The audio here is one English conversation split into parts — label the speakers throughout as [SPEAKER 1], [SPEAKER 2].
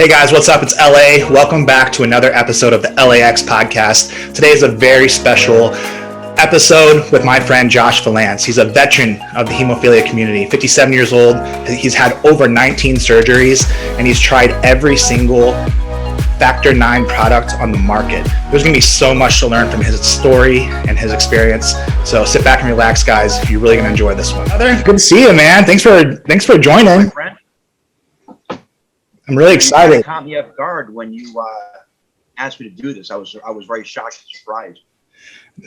[SPEAKER 1] Hey guys, what's up? It's LA. Welcome back to another episode of the LAX podcast. Today is a very special episode with my friend Josh Valance. He's a veteran of the hemophilia community, 57 years old. He's had over 19 surgeries and he's tried every single Factor IX product on the market. There's going to be so much to learn from his story and his experience. So sit back and relax, guys. You're really going to enjoy this one. Good to see you, man. Thanks for joining. I'm really excited.
[SPEAKER 2] You caught me off guard when you asked me to do this. I was very shocked and surprised.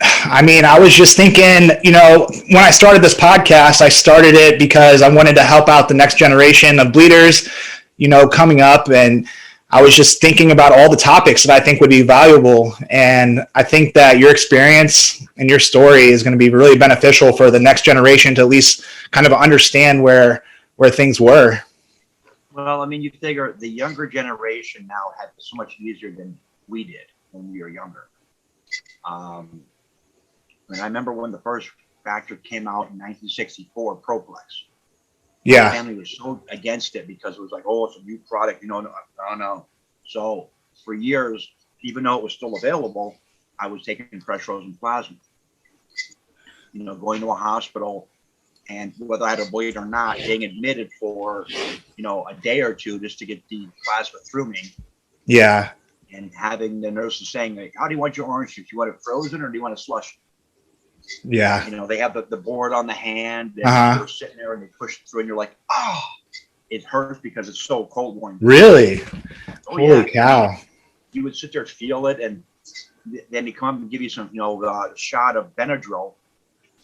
[SPEAKER 1] I mean, I was just thinking, when I started this podcast, I started it because I wanted to help out the next generation of bleeders, coming up. And I was just thinking about all the topics that I think would be valuable. And I think that your experience and your story is going to be really beneficial for the next generation to at least kind of understand where things were.
[SPEAKER 2] Well, I mean, you figure the younger generation now had it so much easier than we did when we were younger. I remember when the first Factor came out in 1964, Proplex.
[SPEAKER 1] Yeah.
[SPEAKER 2] My family was so against it because it was like, oh, it's a new product, no. So for years, even though it was still available, I was taking fresh frozen plasma. Going to a hospital. And whether I had a bleed or not, being admitted for, a day or two just to get the plasma through me.
[SPEAKER 1] Yeah.
[SPEAKER 2] And having the nurses saying, like, how do you want your orange juice? Do you want it frozen or do you want it slushed?
[SPEAKER 1] Yeah.
[SPEAKER 2] They have the board on the hand and you're sitting there and they push it through and you're like, oh, it hurts because it's so cold warm.
[SPEAKER 1] Really?
[SPEAKER 2] Oh,
[SPEAKER 1] holy cow.
[SPEAKER 2] You would sit there, feel it, and then they come up and give you some, shot of Benadryl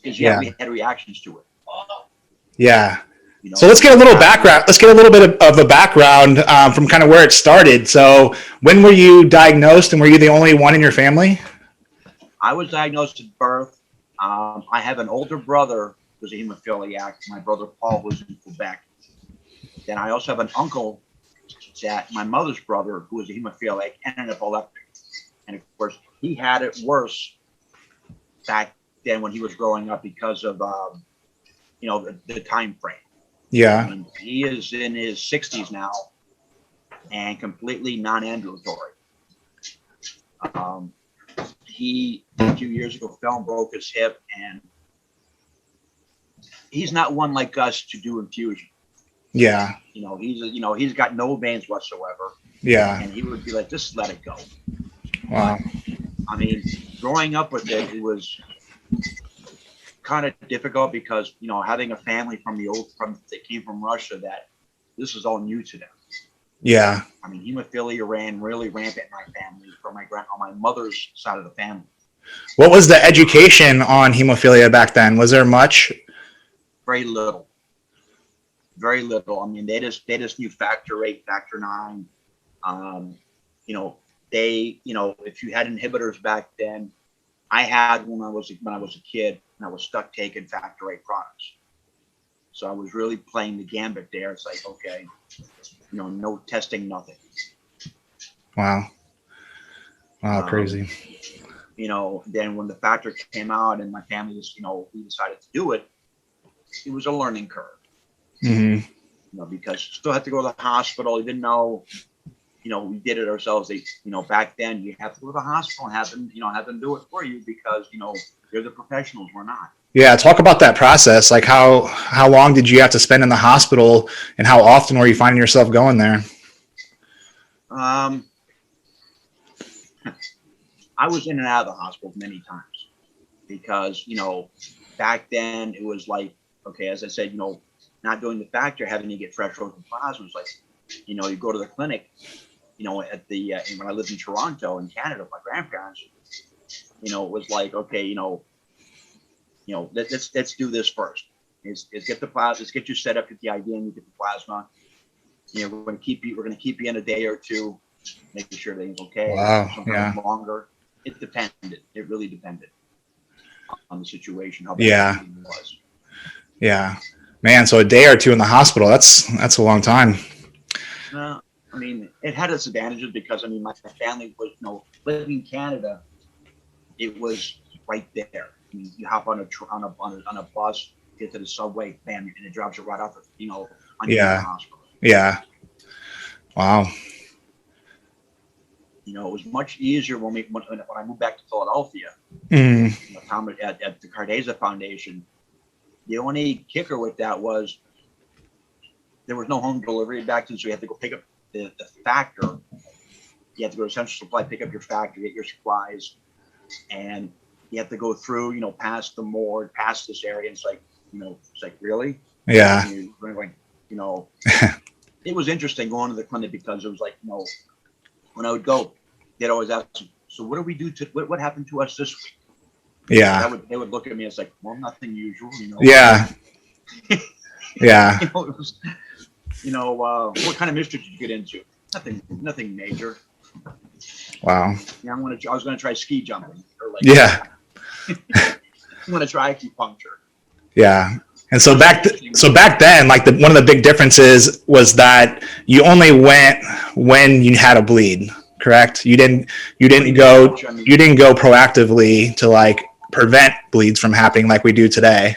[SPEAKER 2] because you had reactions to it.
[SPEAKER 1] Yeah. So let's get a little background. Let's get a little bit of a background from kind of where it started. So when were you diagnosed and were you the only one in your family?
[SPEAKER 2] I was diagnosed at birth. I have an older brother who was a hemophiliac. My brother Paul was in Quebec. Then I also have an uncle, that my mother's brother, who was a hemophiliac and an epileptic. And of course, he had it worse back then when he was growing up because of the time frame.
[SPEAKER 1] Yeah.
[SPEAKER 2] I mean, he is in his 60s now and completely non-ambulatory. He a few years ago fell and broke his hip, and he's not one like us to do infusion.
[SPEAKER 1] Yeah.
[SPEAKER 2] He's got no veins whatsoever.
[SPEAKER 1] Yeah.
[SPEAKER 2] And he would be like, just let it go.
[SPEAKER 1] Wow.
[SPEAKER 2] I mean, growing up with it was kind of difficult because having a family that came from Russia, that this is all new to them.
[SPEAKER 1] Yeah.
[SPEAKER 2] I mean, hemophilia ran really rampant in my family on my mother's side of the family.
[SPEAKER 1] What was the education on hemophilia back then? Was there much?
[SPEAKER 2] Very little. Very little. I mean, they just knew Factor VIII, Factor IX. If you had inhibitors back then, I had when I was a kid, and I was stuck taking Factor VIII products. So I was really playing the gambit there. It's like, okay, no testing, nothing.
[SPEAKER 1] Wow. Crazy.
[SPEAKER 2] Then when the Factor came out and my family was, we decided to do it, it was a learning curve.
[SPEAKER 1] Mm-hmm.
[SPEAKER 2] Because you still had to go to the hospital, even though, we did it ourselves. Back then you have to go to the hospital and have them do it for you because, they're the professionals, we're not.
[SPEAKER 1] Yeah. Talk about that process. Like how long did you have to spend in the hospital and how often were you finding yourself going there?
[SPEAKER 2] I was in and out of the hospital many times because, back then it was like, okay, as I said, not doing the Factor, having to get fresh frozen plasma was like, you go to the clinic, at the when I lived in Toronto in Canada with my grandparents, it was like, okay, let's do this first. Is get the plasma, let's get you set up, get the idea, and you get the plasma. We're going to keep you in a day or two, making sure everything's okay.
[SPEAKER 1] Wow.
[SPEAKER 2] Sometimes longer. It depended. It really depended on the situation. How bad it was.
[SPEAKER 1] Yeah. Man, so a day or two in the hospital, that's a long time.
[SPEAKER 2] I mean, it had its advantages because, my family was, living in Canada, it was right there. I mean, you hop on a bus, get to the subway, bam, and it drops you right off, on the hospital.
[SPEAKER 1] Yeah. Wow.
[SPEAKER 2] it was much easier when I moved back to Philadelphia, Tom at the Cardeza Foundation. The only kicker with that was there was no home delivery back then, so you had to go pick up the factor. You had to go to Central Supply, pick up your factor, get your supplies, and you have to go through, past the morgue, past this area. And it's like, really?
[SPEAKER 1] Yeah.
[SPEAKER 2] It was interesting going to the clinic because it was like, when I would go, they'd always ask me, so what do we do what happened to us this week?
[SPEAKER 1] Yeah.
[SPEAKER 2] They would look at me and it's like, well, nothing usual,
[SPEAKER 1] Yeah. Yeah.
[SPEAKER 2] It was, what kind of mischief did you get into? Nothing major.
[SPEAKER 1] Wow.
[SPEAKER 2] Yeah, I was gonna try ski jumping
[SPEAKER 1] yeah.
[SPEAKER 2] I'm gonna try acupuncture.
[SPEAKER 1] Yeah. And so back then, like one of the big differences was that you only went when you had a bleed, correct? You didn't go proactively to like prevent bleeds from happening like we do today.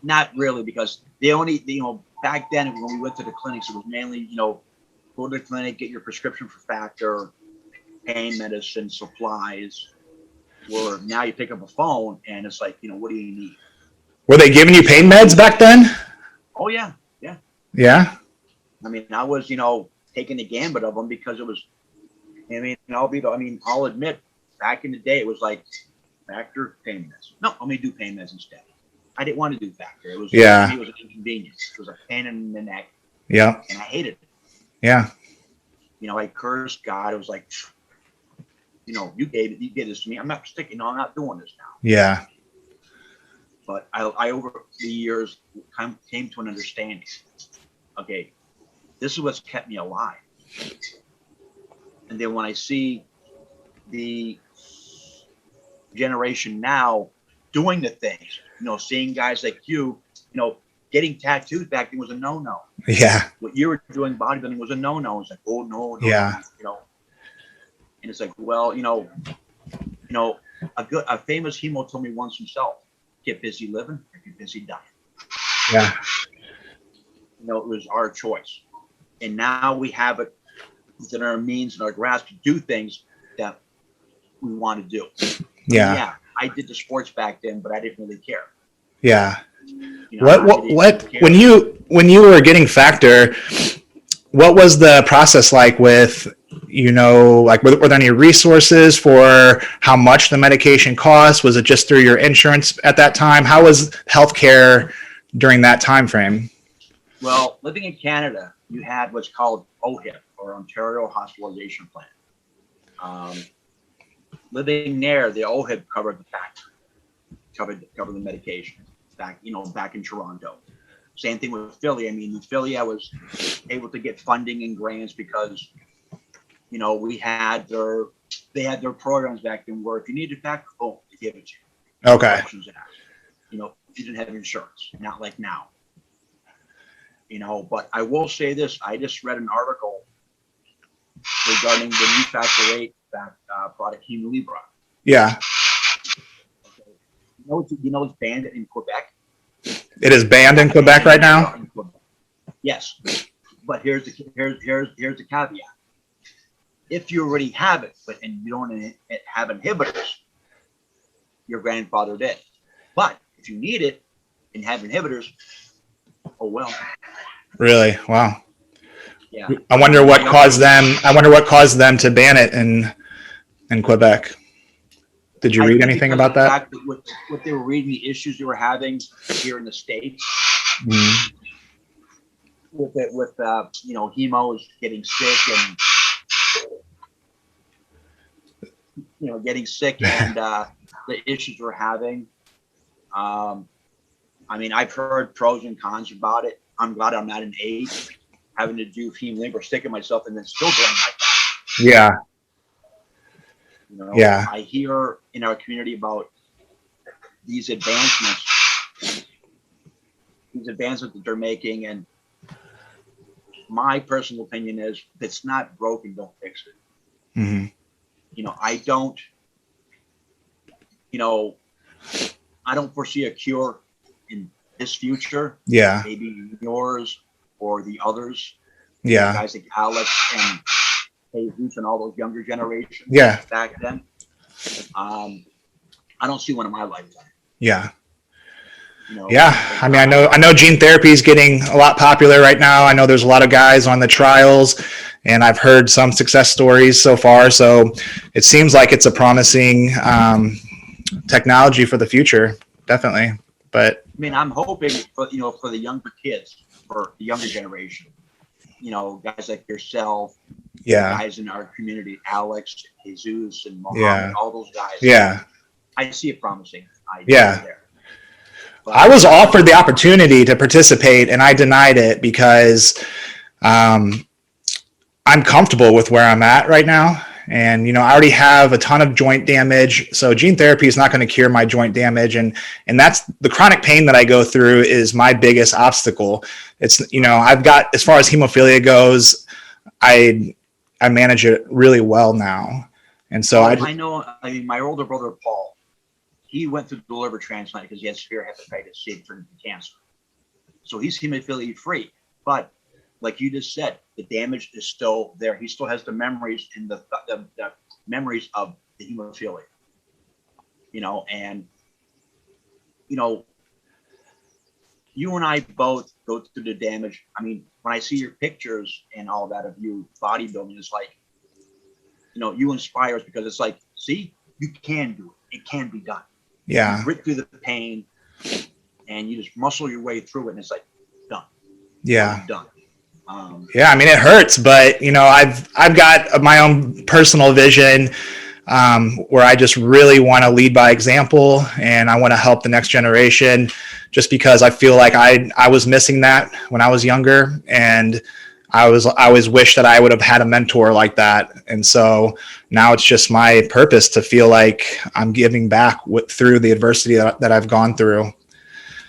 [SPEAKER 2] Not really, because they only, back then when we went to the clinics, it was mainly, go to the clinic, get your prescription for factor, pain medicine, supplies. Where now you pick up a phone and it's like, what do you need?
[SPEAKER 1] Were they giving you pain meds back then?
[SPEAKER 2] Oh yeah, yeah.
[SPEAKER 1] Yeah.
[SPEAKER 2] I mean, I was, taking the gambit of them because it was. I'll admit, back in the day, it was like factor, pain meds. No, let me do pain meds instead. I didn't want to do factor. It was to me, it was an inconvenience. It was a pain in the neck.
[SPEAKER 1] Yeah.
[SPEAKER 2] And I hated it.
[SPEAKER 1] Yeah.
[SPEAKER 2] I cursed God. It was like, you gave this to me. I'm not doing this now.
[SPEAKER 1] Yeah.
[SPEAKER 2] But I over the years came to an understanding. Okay, this is what's kept me alive. And then when I see the generation now doing the things, seeing guys like you, getting tattoos back then was a no-no.
[SPEAKER 1] Yeah.
[SPEAKER 2] What you were doing bodybuilding was a no-no. It's like, oh no,
[SPEAKER 1] yeah.
[SPEAKER 2] And it's like, well, a famous hemo told me once himself, get busy living or get busy dying.
[SPEAKER 1] Yeah.
[SPEAKER 2] It was our choice. And now we have it within our means and our grasp to do things that we want to do.
[SPEAKER 1] Yeah.
[SPEAKER 2] Yeah. I did the sports back then, but I didn't really care.
[SPEAKER 1] Yeah. When you were getting factor, what was the process like with, were there any resources for how much the medication cost? Was it just through your insurance at that time? How was healthcare during that time frame?
[SPEAKER 2] Well, living in Canada, you had what's called OHIP, or Ontario Hospitalization Plan. Living there, the OHIP covered the factor, covered the medication back in Toronto. Same thing with Philly. In Philly, I was able to get funding and grants because, they had their programs back then where if you needed factor, they give it to you.
[SPEAKER 1] Okay.
[SPEAKER 2] You didn't have insurance, not like now. But I will say this: I just read an article regarding the new factor 8 product, Hemophilia.
[SPEAKER 1] Yeah.
[SPEAKER 2] Okay. It's banned in Quebec.
[SPEAKER 1] It is banned in Quebec right now.
[SPEAKER 2] Yes, but here's the caveat: if you already have it, and you don't have inhibitors, your grandfather did. But if you need it and have inhibitors, oh well.
[SPEAKER 1] Really? Wow.
[SPEAKER 2] Yeah.
[SPEAKER 1] I wonder what caused them to ban it in Quebec. Did you read anything about that?
[SPEAKER 2] What they were reading, the issues they were having here in the States.
[SPEAKER 1] Mm-hmm.
[SPEAKER 2] With hemos getting sick and the issues we're having. I've heard pros and cons about it. I'm glad I'm not an 8 having to do heme or sticking myself and then still going like that.
[SPEAKER 1] Yeah. Yeah.
[SPEAKER 2] I hear in our community about these advancements that they're making, and my personal opinion is, if it's not broken, don't fix it.
[SPEAKER 1] Mm-hmm.
[SPEAKER 2] I don't foresee a cure in this future.
[SPEAKER 1] Yeah.
[SPEAKER 2] Maybe yours or the others.
[SPEAKER 1] Yeah.
[SPEAKER 2] Guys like Alex Jesus and all those younger generations
[SPEAKER 1] Yeah.
[SPEAKER 2] back then. I don't see one in my lifetime.
[SPEAKER 1] Yeah.
[SPEAKER 2] You know,
[SPEAKER 1] Yeah. I mean, I know gene therapy is getting a lot popular right now. I know there's a lot of guys on the trials, and I've heard some success stories so far. So it seems like it's a promising technology for the future, definitely. But
[SPEAKER 2] I mean, I'm hoping for the younger kids, for the younger generation. You know, guys like yourself,
[SPEAKER 1] yeah,
[SPEAKER 2] guys in our community, Alex, Jesus, and Mohammed,
[SPEAKER 1] yeah,
[SPEAKER 2] all those guys.
[SPEAKER 1] yeah,
[SPEAKER 2] I see a promising idea
[SPEAKER 1] yeah.
[SPEAKER 2] there. But
[SPEAKER 1] I was offered the opportunity to participate, and I denied it because I'm comfortable with where I'm at right now. And, I already have a ton of joint damage. So gene therapy is not going to cure my joint damage. And that's the chronic pain that I go through is my biggest obstacle. It's, I've got, as far as hemophilia goes, I manage it really well now. And so
[SPEAKER 2] I know, my older brother, Paul, he went through the liver transplant because he had severe hepatitis C and turned into cancer. So he's hemophilia free. But like you just said, the damage is still there. He still has the memories and the memories of the hemophilia. And you and I both go through the damage. I mean, when I see your pictures and all that of you bodybuilding, it's like, you inspire us because it's like, see, you can do it. It can be done.
[SPEAKER 1] Yeah.
[SPEAKER 2] You grit through the pain and you just muscle your way through it, and it's like done.
[SPEAKER 1] Yeah.
[SPEAKER 2] Done.
[SPEAKER 1] Yeah, I mean, it hurts, but I've got my own personal vision where I just really want to lead by example, and I want to help the next generation, just because I feel like I was missing that when I was younger, and I always wish that I would have had a mentor like that. And so now it's just my purpose to feel like I'm giving back through the adversity that I've gone through.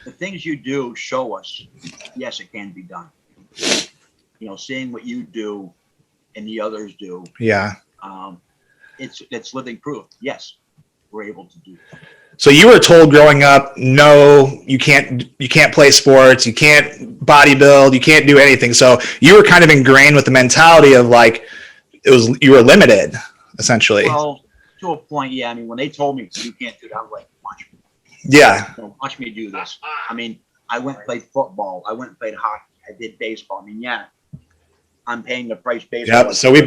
[SPEAKER 2] The things you do show us, yes, it can be done. Seeing what you do and the others do.
[SPEAKER 1] Yeah.
[SPEAKER 2] It's living proof. Yes, we're able to do it.
[SPEAKER 1] So you were told growing up, no, you can't play sports, you can't bodybuild, you can't do anything. So you were kind of ingrained with the mentality of like, you were limited, essentially.
[SPEAKER 2] Well, to a point, yeah. I mean, when they told me you can't do that, I was like, watch me.
[SPEAKER 1] Yeah.
[SPEAKER 2] Watch me do this. I mean, I went and played football. I went and played hockey. I did baseball. I mean, yeah, I'm paying the price baseball.
[SPEAKER 1] Yep. So we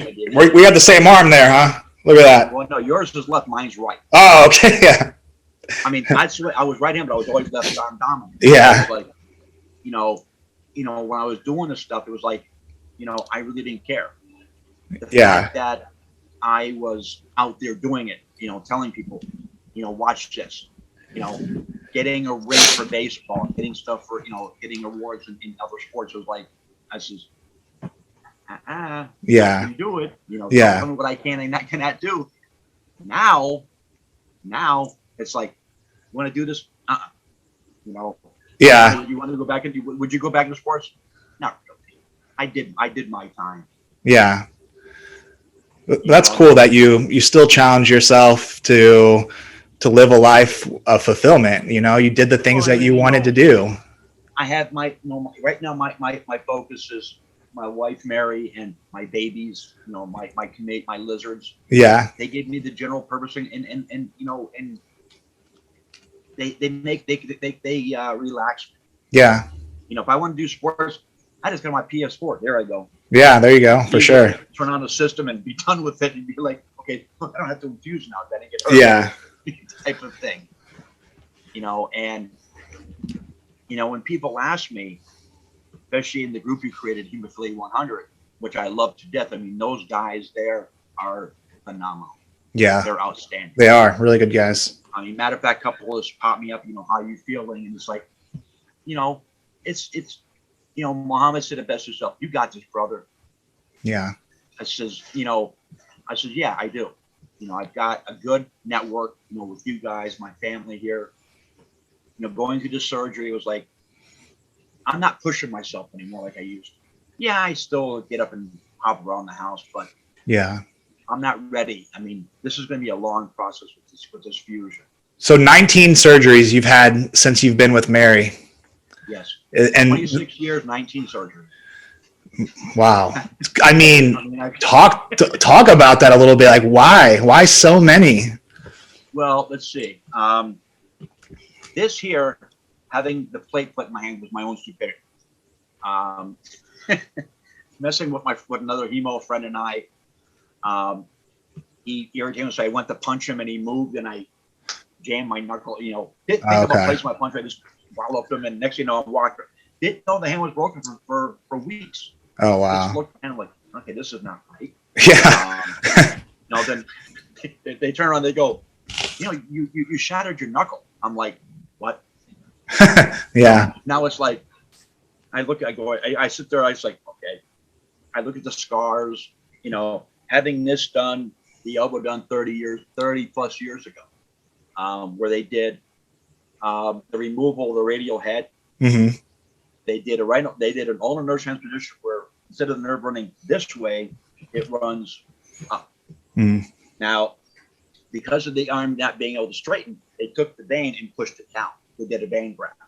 [SPEAKER 1] have the same arm there, huh? Look at that.
[SPEAKER 2] Well, no, yours is left, mine's right.
[SPEAKER 1] Oh, okay. Yeah.
[SPEAKER 2] I mean, I was right-handed, but I was always left arm dominant.
[SPEAKER 1] Yeah.
[SPEAKER 2] Like, when I was doing this stuff, it was like, I really didn't care. The fact that I was out there doing it, telling people, watch this, getting a ring for baseball, getting stuff for, getting awards in other sports. It was like, I says,
[SPEAKER 1] yeah,
[SPEAKER 2] you do it,
[SPEAKER 1] yeah.
[SPEAKER 2] tell me what I can and cannot do. Now it's like, you want to do this?
[SPEAKER 1] Yeah.
[SPEAKER 2] You want to go back into? Would you go back into sports? Not really. I did my time.
[SPEAKER 1] Yeah. That's cool that you still challenge yourself to live a life of fulfillment. You did the things that you wanted to do.
[SPEAKER 2] I have right now my focus is my wife Mary and my babies. My lizards.
[SPEAKER 1] Yeah.
[SPEAKER 2] They gave me the general purpose and they relax me.
[SPEAKER 1] Yeah.
[SPEAKER 2] If I want to do sports, I just go to my PS4. There I go.
[SPEAKER 1] Yeah, there you go, for sure.
[SPEAKER 2] Turn on the system and be done with it and be like, okay, I don't have to infuse now. Then and get hurt.
[SPEAKER 1] Yeah.
[SPEAKER 2] Type of thing. And when people ask me, especially in the group you created, Hemophilia 100, which I love to death. I mean, those guys there are phenomenal.
[SPEAKER 1] Yeah.
[SPEAKER 2] They're outstanding.
[SPEAKER 1] They are really good guys.
[SPEAKER 2] I mean, matter of fact, a couple of us pop me up, how you feeling? And it's like, it's Muhammad said it best himself. You got this, brother.
[SPEAKER 1] Yeah.
[SPEAKER 2] I says, yeah, I do. I've got a good network, with you guys, my family here. Going through the surgery, it was like, I'm not pushing myself anymore like I used to. Yeah, I still get up and hop around the house, but
[SPEAKER 1] yeah,
[SPEAKER 2] I'm not ready. I mean, this is going to be a long process with this fusion.
[SPEAKER 1] So 19 surgeries you've had since you've been with Mary.
[SPEAKER 2] Yes.
[SPEAKER 1] And
[SPEAKER 2] 26 years, 19 surgeries.
[SPEAKER 1] Wow. I mean,
[SPEAKER 2] I mean,
[SPEAKER 1] talk about that a little bit. Like, why so many?
[SPEAKER 2] well, let's see. This here, having the plate put in my hand was my own stupidity. Um, messing with another hemo friend and I, he irritated me, so I went to punch him and he moved and I jammed my knuckle. Didn't think about placing my punch. I just walloped him, and next thing you know, I'm walking. Didn't know the hand was broken for weeks.
[SPEAKER 1] Oh wow!
[SPEAKER 2] Just looked and I'm like, okay, this is not right.
[SPEAKER 1] Yeah.
[SPEAKER 2] Then they turn around, they go, you shattered your knuckle. I'm like, what?
[SPEAKER 1] Yeah.
[SPEAKER 2] Now it's like, I sit there, I was like, okay. I look at the scars, having this done, the elbow done 30 plus years ago, where they did the removal of the radial head.
[SPEAKER 1] Mm-hmm.
[SPEAKER 2] They did an ulnar nerve transposition where instead of the nerve running this way, it runs up.
[SPEAKER 1] Mm.
[SPEAKER 2] Now, because of the arm not being able to straighten, they took the vein and pushed it down. They did a vein graft.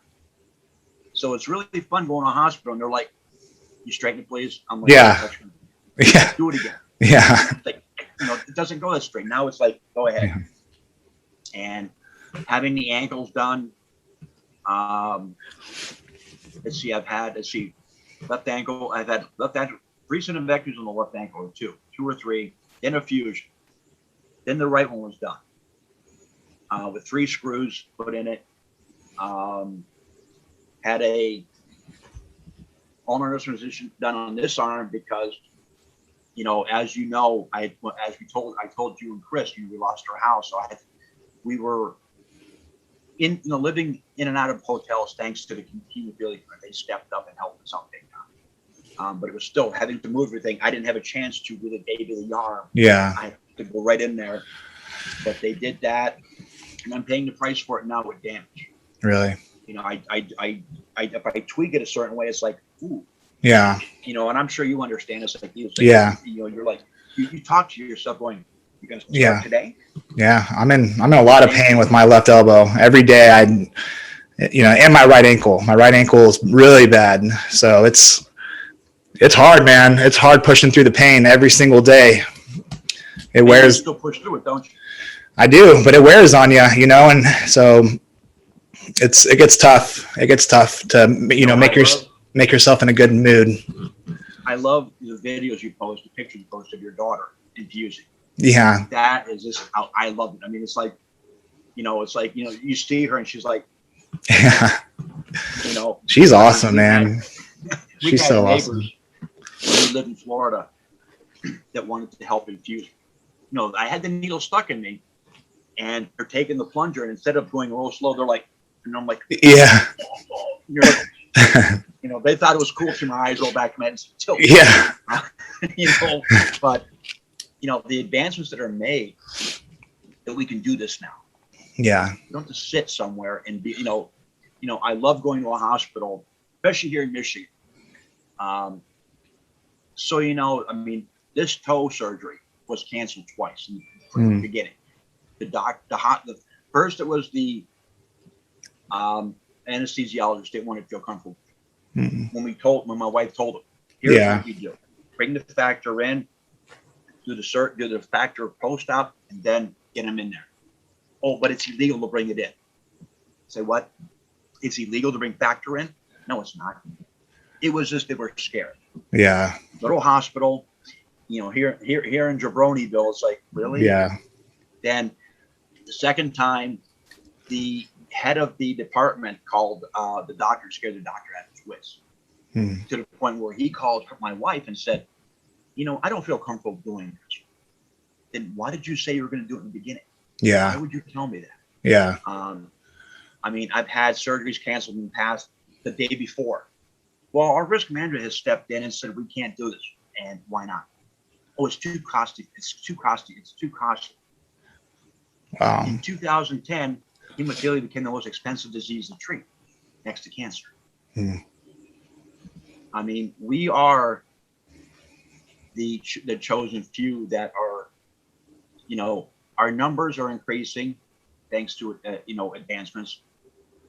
[SPEAKER 2] So it's really fun going to a hospital and they're like, "You straighten it, please." I'm like,
[SPEAKER 1] yeah. Yeah.
[SPEAKER 2] Do it again.
[SPEAKER 1] Yeah.
[SPEAKER 2] Like, it doesn't go that straight. Now it's like, go ahead.
[SPEAKER 1] Yeah.
[SPEAKER 2] And having the ankles done. Left ankle. I've had left ankle, recent synovectomies on the left ankle, or two or three, then a fusion. Then the right one was done with 3 screws put in it. Had a ulnar nerve transition done on this arm because, as you know, I told you and Chris, we lost our house, so we were living in and out of hotels thanks to the hemophilia. They stepped up and helped us out big time. But it was still having to move everything. I didn't have a chance to with a baby the arm.
[SPEAKER 1] Yeah.
[SPEAKER 2] I had to go right in there. But they did that, and I'm paying the price for it now with damage.
[SPEAKER 1] Really?
[SPEAKER 2] If I tweak it a certain way, it's like, ooh.
[SPEAKER 1] Yeah.
[SPEAKER 2] And I'm sure you understand this. Like,
[SPEAKER 1] yeah.
[SPEAKER 2] You're like, you talk to yourself going, you're going to start
[SPEAKER 1] yeah.
[SPEAKER 2] today?
[SPEAKER 1] Yeah. I'm in a lot of pain with my left elbow. Every day and my right ankle. My right ankle is really bad. So it's hard, man. It's hard pushing through the pain every single day. It wears.
[SPEAKER 2] You still push through it, don't you?
[SPEAKER 1] I do, but it wears on you, and so it gets tough. It gets tough to make yourself in a good mood.
[SPEAKER 2] I love the videos you post, the pictures you post of your daughter infusing.
[SPEAKER 1] Yeah.
[SPEAKER 2] That is just how I love it. I mean, it's like, you see her and she's like,
[SPEAKER 1] yeah. She's awesome, man. She's so awesome.
[SPEAKER 2] When we lived in Florida that wanted to help infuse. I had the needle stuck in me and they're taking the plunger, and instead of going a little slow, they're like, and I'm like,
[SPEAKER 1] yeah.
[SPEAKER 2] You're like, they thought it was cool to my eyes roll back and tilt.
[SPEAKER 1] Yeah.
[SPEAKER 2] But the advancements that are made that we can do this now.
[SPEAKER 1] Yeah.
[SPEAKER 2] You don't have to sit somewhere and be, I love going to a hospital, especially here in Michigan. This toe surgery was canceled twice from the beginning. The first it was the anesthesiologist didn't want to feel comfortable. When my wife told him, here's what you do: bring the factor in, do the factor post-op, and then get him in there. Oh, but it's illegal to bring it in. Say what? It's illegal to bring factor in? No, it's not. It was just they were scared.
[SPEAKER 1] Yeah.
[SPEAKER 2] Little hospital, here in Jabronieville, it's like, really?
[SPEAKER 1] Yeah.
[SPEAKER 2] Then the second time, the head of the department called the doctor, scared the doctor out of his wits, to the point where he called my wife and said, I don't feel comfortable doing this. Then why did you say you were going to do it in the beginning?
[SPEAKER 1] Yeah.
[SPEAKER 2] Why would you tell me that?
[SPEAKER 1] Yeah.
[SPEAKER 2] I've had surgeries canceled in the past the day before. Well, our risk manager has stepped in and said, we can't do this. And why not? Oh, it's too costly. It's too costly.
[SPEAKER 1] Wow.
[SPEAKER 2] In 2010, hemophilia became the most expensive disease to treat next to cancer. We are the chosen few that are, our numbers are increasing thanks to, advancements.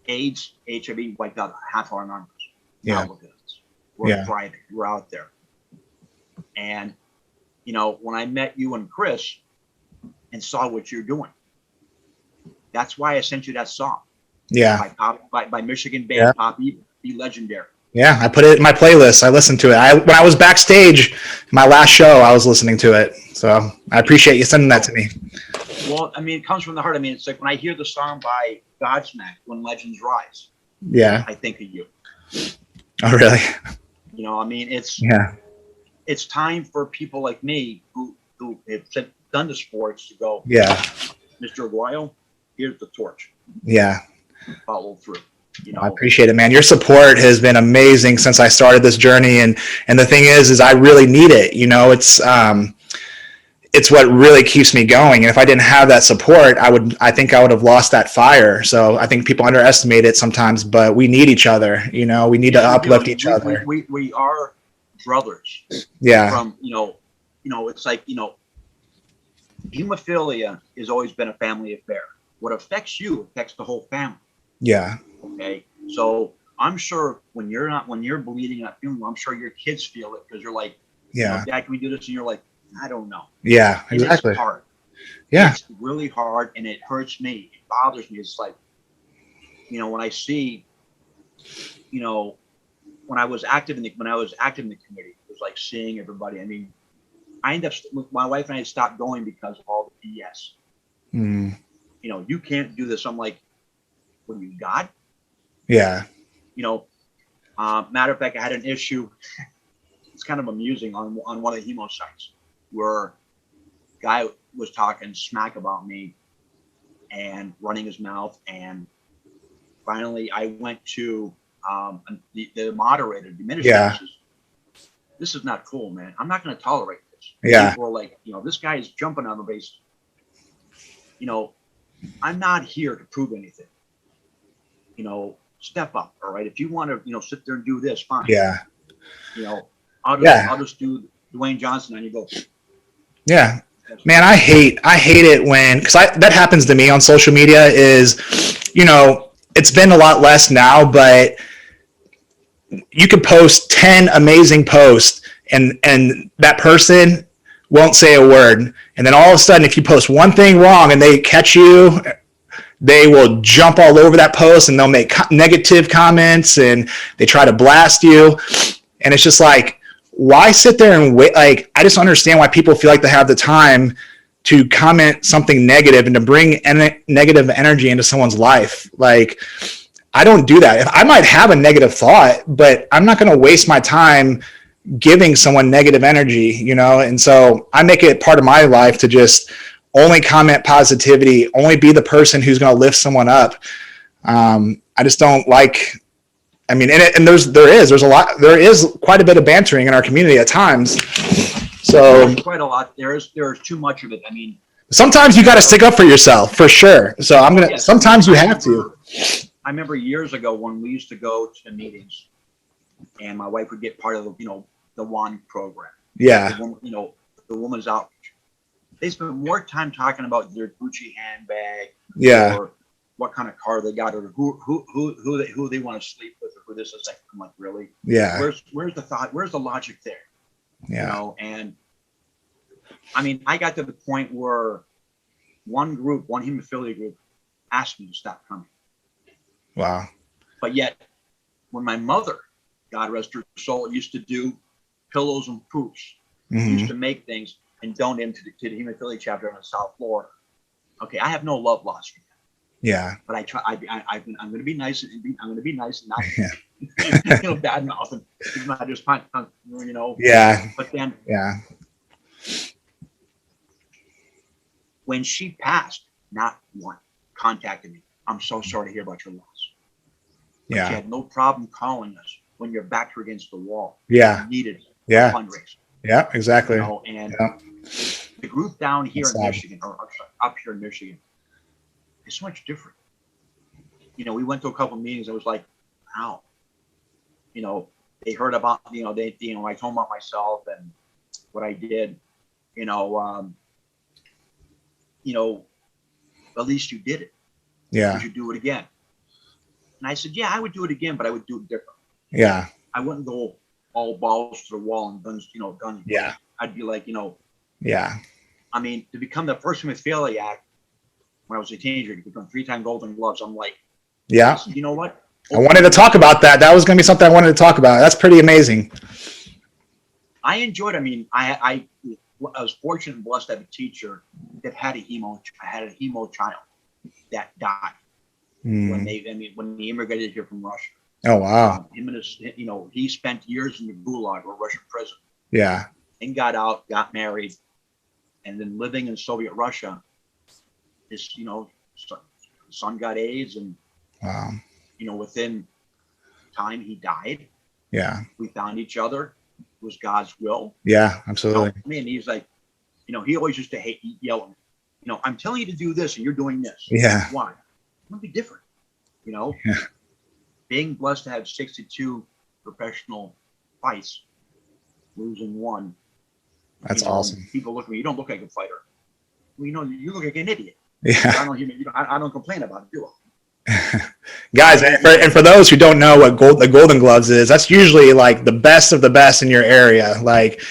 [SPEAKER 2] AIDS, HIV wiped out half our numbers.
[SPEAKER 1] Yeah.
[SPEAKER 2] Now look at us. We're thriving. We're out there. And, you know, when I met you and Chris and saw what you're doing, that's why I sent you that song.
[SPEAKER 1] Yeah.
[SPEAKER 2] By Michigan band Pop Evil, Be Legendary.
[SPEAKER 1] Yeah, I put it in my playlist. I listened to it. When I was backstage, my last show, I was listening to it. So I appreciate you sending that to me.
[SPEAKER 2] Well, I mean, it comes from the heart. I mean, it's like when I hear the song by Godsmack, When Legends Rise.
[SPEAKER 1] Yeah.
[SPEAKER 2] I think of you.
[SPEAKER 1] Oh, really?
[SPEAKER 2] You know, I mean, it's time for people like me who have done the sports to go, Mr. Aguayo, here's the torch.
[SPEAKER 1] Yeah.
[SPEAKER 2] Follow through. You know,
[SPEAKER 1] I appreciate it, man. Your support has been amazing since I started this journey. And the thing is I really need it. You know, it's what really keeps me going. And if I didn't have that support, I think I would have lost that fire. So I think people underestimate it sometimes, but we need each other. You know, we need to uplift each other.
[SPEAKER 2] We are brothers.
[SPEAKER 1] Yeah.
[SPEAKER 2] From, you know, it's like, you know, hemophilia has always been a family affair. What affects you affects the whole family.
[SPEAKER 1] Yeah.
[SPEAKER 2] Okay. So I'm sure when you're bleeding and not feeling well, I'm sure your kids feel it because you're like,
[SPEAKER 1] yeah,
[SPEAKER 2] you know, Dad, can we do this? And you're like, I don't know.
[SPEAKER 1] Yeah, exactly.
[SPEAKER 2] It's hard.
[SPEAKER 1] Yeah.
[SPEAKER 2] It's really hard and it hurts me. It bothers me. It's like, you know, when I see, you know, when I was active in the committee, it was like seeing everybody. I mean, my wife and I stopped going because of all the BS. You know, you can't do this. I'm like, what do you got?
[SPEAKER 1] Yeah.
[SPEAKER 2] You know, matter of fact, I had an issue. It's kind of amusing on one of the hemo sites where a guy was talking smack about me and running his mouth. And finally, I went to the moderator, the administrator. Says, this is not cool, man. I'm not going to tolerate this.
[SPEAKER 1] Yeah.
[SPEAKER 2] People are like, you know, this guy is jumping on the base. You know, I'm not here to prove anything. You know, step up. All right. If you want to, you know, sit there and do this, fine.
[SPEAKER 1] Yeah.
[SPEAKER 2] You know, I'll just do Dwayne Johnson and you go.
[SPEAKER 1] Yeah. Man, I hate it when, because that happens to me on social media is, you know, it's been a lot less now, but you could post 10 amazing posts and that person won't say a word. And then all of a sudden, if you post one thing wrong and they catch you, they will jump all over that post and they'll make negative comments and they try to blast you. And it's just like, why sit there and wait? Like, I just understand why people feel like they have the time to comment something negative and to bring negative energy into someone's life. Like, I don't do that. I might have a negative thought, but I'm not going to waste my time giving someone negative energy, you know? And so I make it part of my life to just only comment positivity, only be the person who's going to lift someone up. I just don't like, I mean, and there is quite a bit of bantering in our community at times. So
[SPEAKER 2] there's quite a lot. There's too much of it. I mean,
[SPEAKER 1] sometimes you got to stick up for yourself for sure. So sometimes you have to.
[SPEAKER 2] I remember years ago when we used to go to the meetings and my wife would get part of the, you know, the WAN program.
[SPEAKER 1] Yeah.
[SPEAKER 2] You know, the woman's outreach. They spend more time talking about their Gucci handbag.
[SPEAKER 1] Yeah.
[SPEAKER 2] Or what kind of car they got, or who they want to sleep with, or who this is. Like, I'm like, really?
[SPEAKER 1] Yeah.
[SPEAKER 2] Where's the thought? Where's the logic there?
[SPEAKER 1] Yeah.
[SPEAKER 2] You know, and I mean, I got to the point where one hemophilia group, asked me to stop coming.
[SPEAKER 1] Wow.
[SPEAKER 2] But yet, when my mother, God rest her soul, used to do pillows and poops, used to make things and donate them to the hemophilia chapter on South Florida. Okay, I have no love lost for that.
[SPEAKER 1] Yeah.
[SPEAKER 2] But I try. I'm going to be nice and I'm going to be nice and not, you know, bad mouth and not just you know.
[SPEAKER 1] Yeah.
[SPEAKER 2] But then,
[SPEAKER 1] yeah.
[SPEAKER 2] When she passed, not one contacted me. I'm so sorry to hear about your loss. But
[SPEAKER 1] Yeah.
[SPEAKER 2] she had no problem calling us when your backs were against the wall.
[SPEAKER 1] Yeah.
[SPEAKER 2] You needed
[SPEAKER 1] Yeah.
[SPEAKER 2] fundraising.
[SPEAKER 1] Yeah. Exactly.
[SPEAKER 2] You know, and the group down here in Michigan, or up here in Michigan, is so much different. You know, we went to a couple of meetings. I was like, wow. You know, they heard about, you know, I told them about myself and what I did. You know, at least you did it.
[SPEAKER 1] Yeah.
[SPEAKER 2] Would you do it again? And I said, yeah, I would do it again, but I would do it different.
[SPEAKER 1] Yeah.
[SPEAKER 2] I wouldn't go all balls to the wall and guns, guns.
[SPEAKER 1] Yeah.
[SPEAKER 2] I'd be like,
[SPEAKER 1] Yeah.
[SPEAKER 2] I mean, to become the first hemophiliac when I was a teenager, to become 3-time Golden Gloves, I'm like,
[SPEAKER 1] Yeah.
[SPEAKER 2] you know what?
[SPEAKER 1] I wanted to talk about that. That was going to be something I wanted to talk about. That's pretty amazing.
[SPEAKER 2] I enjoyed. I mean, I was fortunate and blessed to have a teacher that had a hemo child that died when he immigrated here from Russia.
[SPEAKER 1] Oh wow.
[SPEAKER 2] Him and his, he spent years in the Gulag or Russian prison.
[SPEAKER 1] Yeah.
[SPEAKER 2] And got out, got married, and then living in Soviet Russia. His, son got AIDS, and
[SPEAKER 1] Wow.
[SPEAKER 2] within time he died.
[SPEAKER 1] Yeah.
[SPEAKER 2] We found each other. It was God's will.
[SPEAKER 1] Yeah, absolutely.
[SPEAKER 2] I mean, he's like, he always used to yell at me. I'm telling you to do this, and you're doing this.
[SPEAKER 1] Yeah.
[SPEAKER 2] Why? It would be different.
[SPEAKER 1] Yeah.
[SPEAKER 2] Being blessed to have 62 professional fights, losing one.
[SPEAKER 1] That's awesome.
[SPEAKER 2] People look at me. You don't look like a fighter. Well, you look like an idiot.
[SPEAKER 1] Yeah.
[SPEAKER 2] I don't complain about it, do I?
[SPEAKER 1] Guys, and for those who don't know what the Golden Gloves is, that's usually like the best of the best in your area. Like,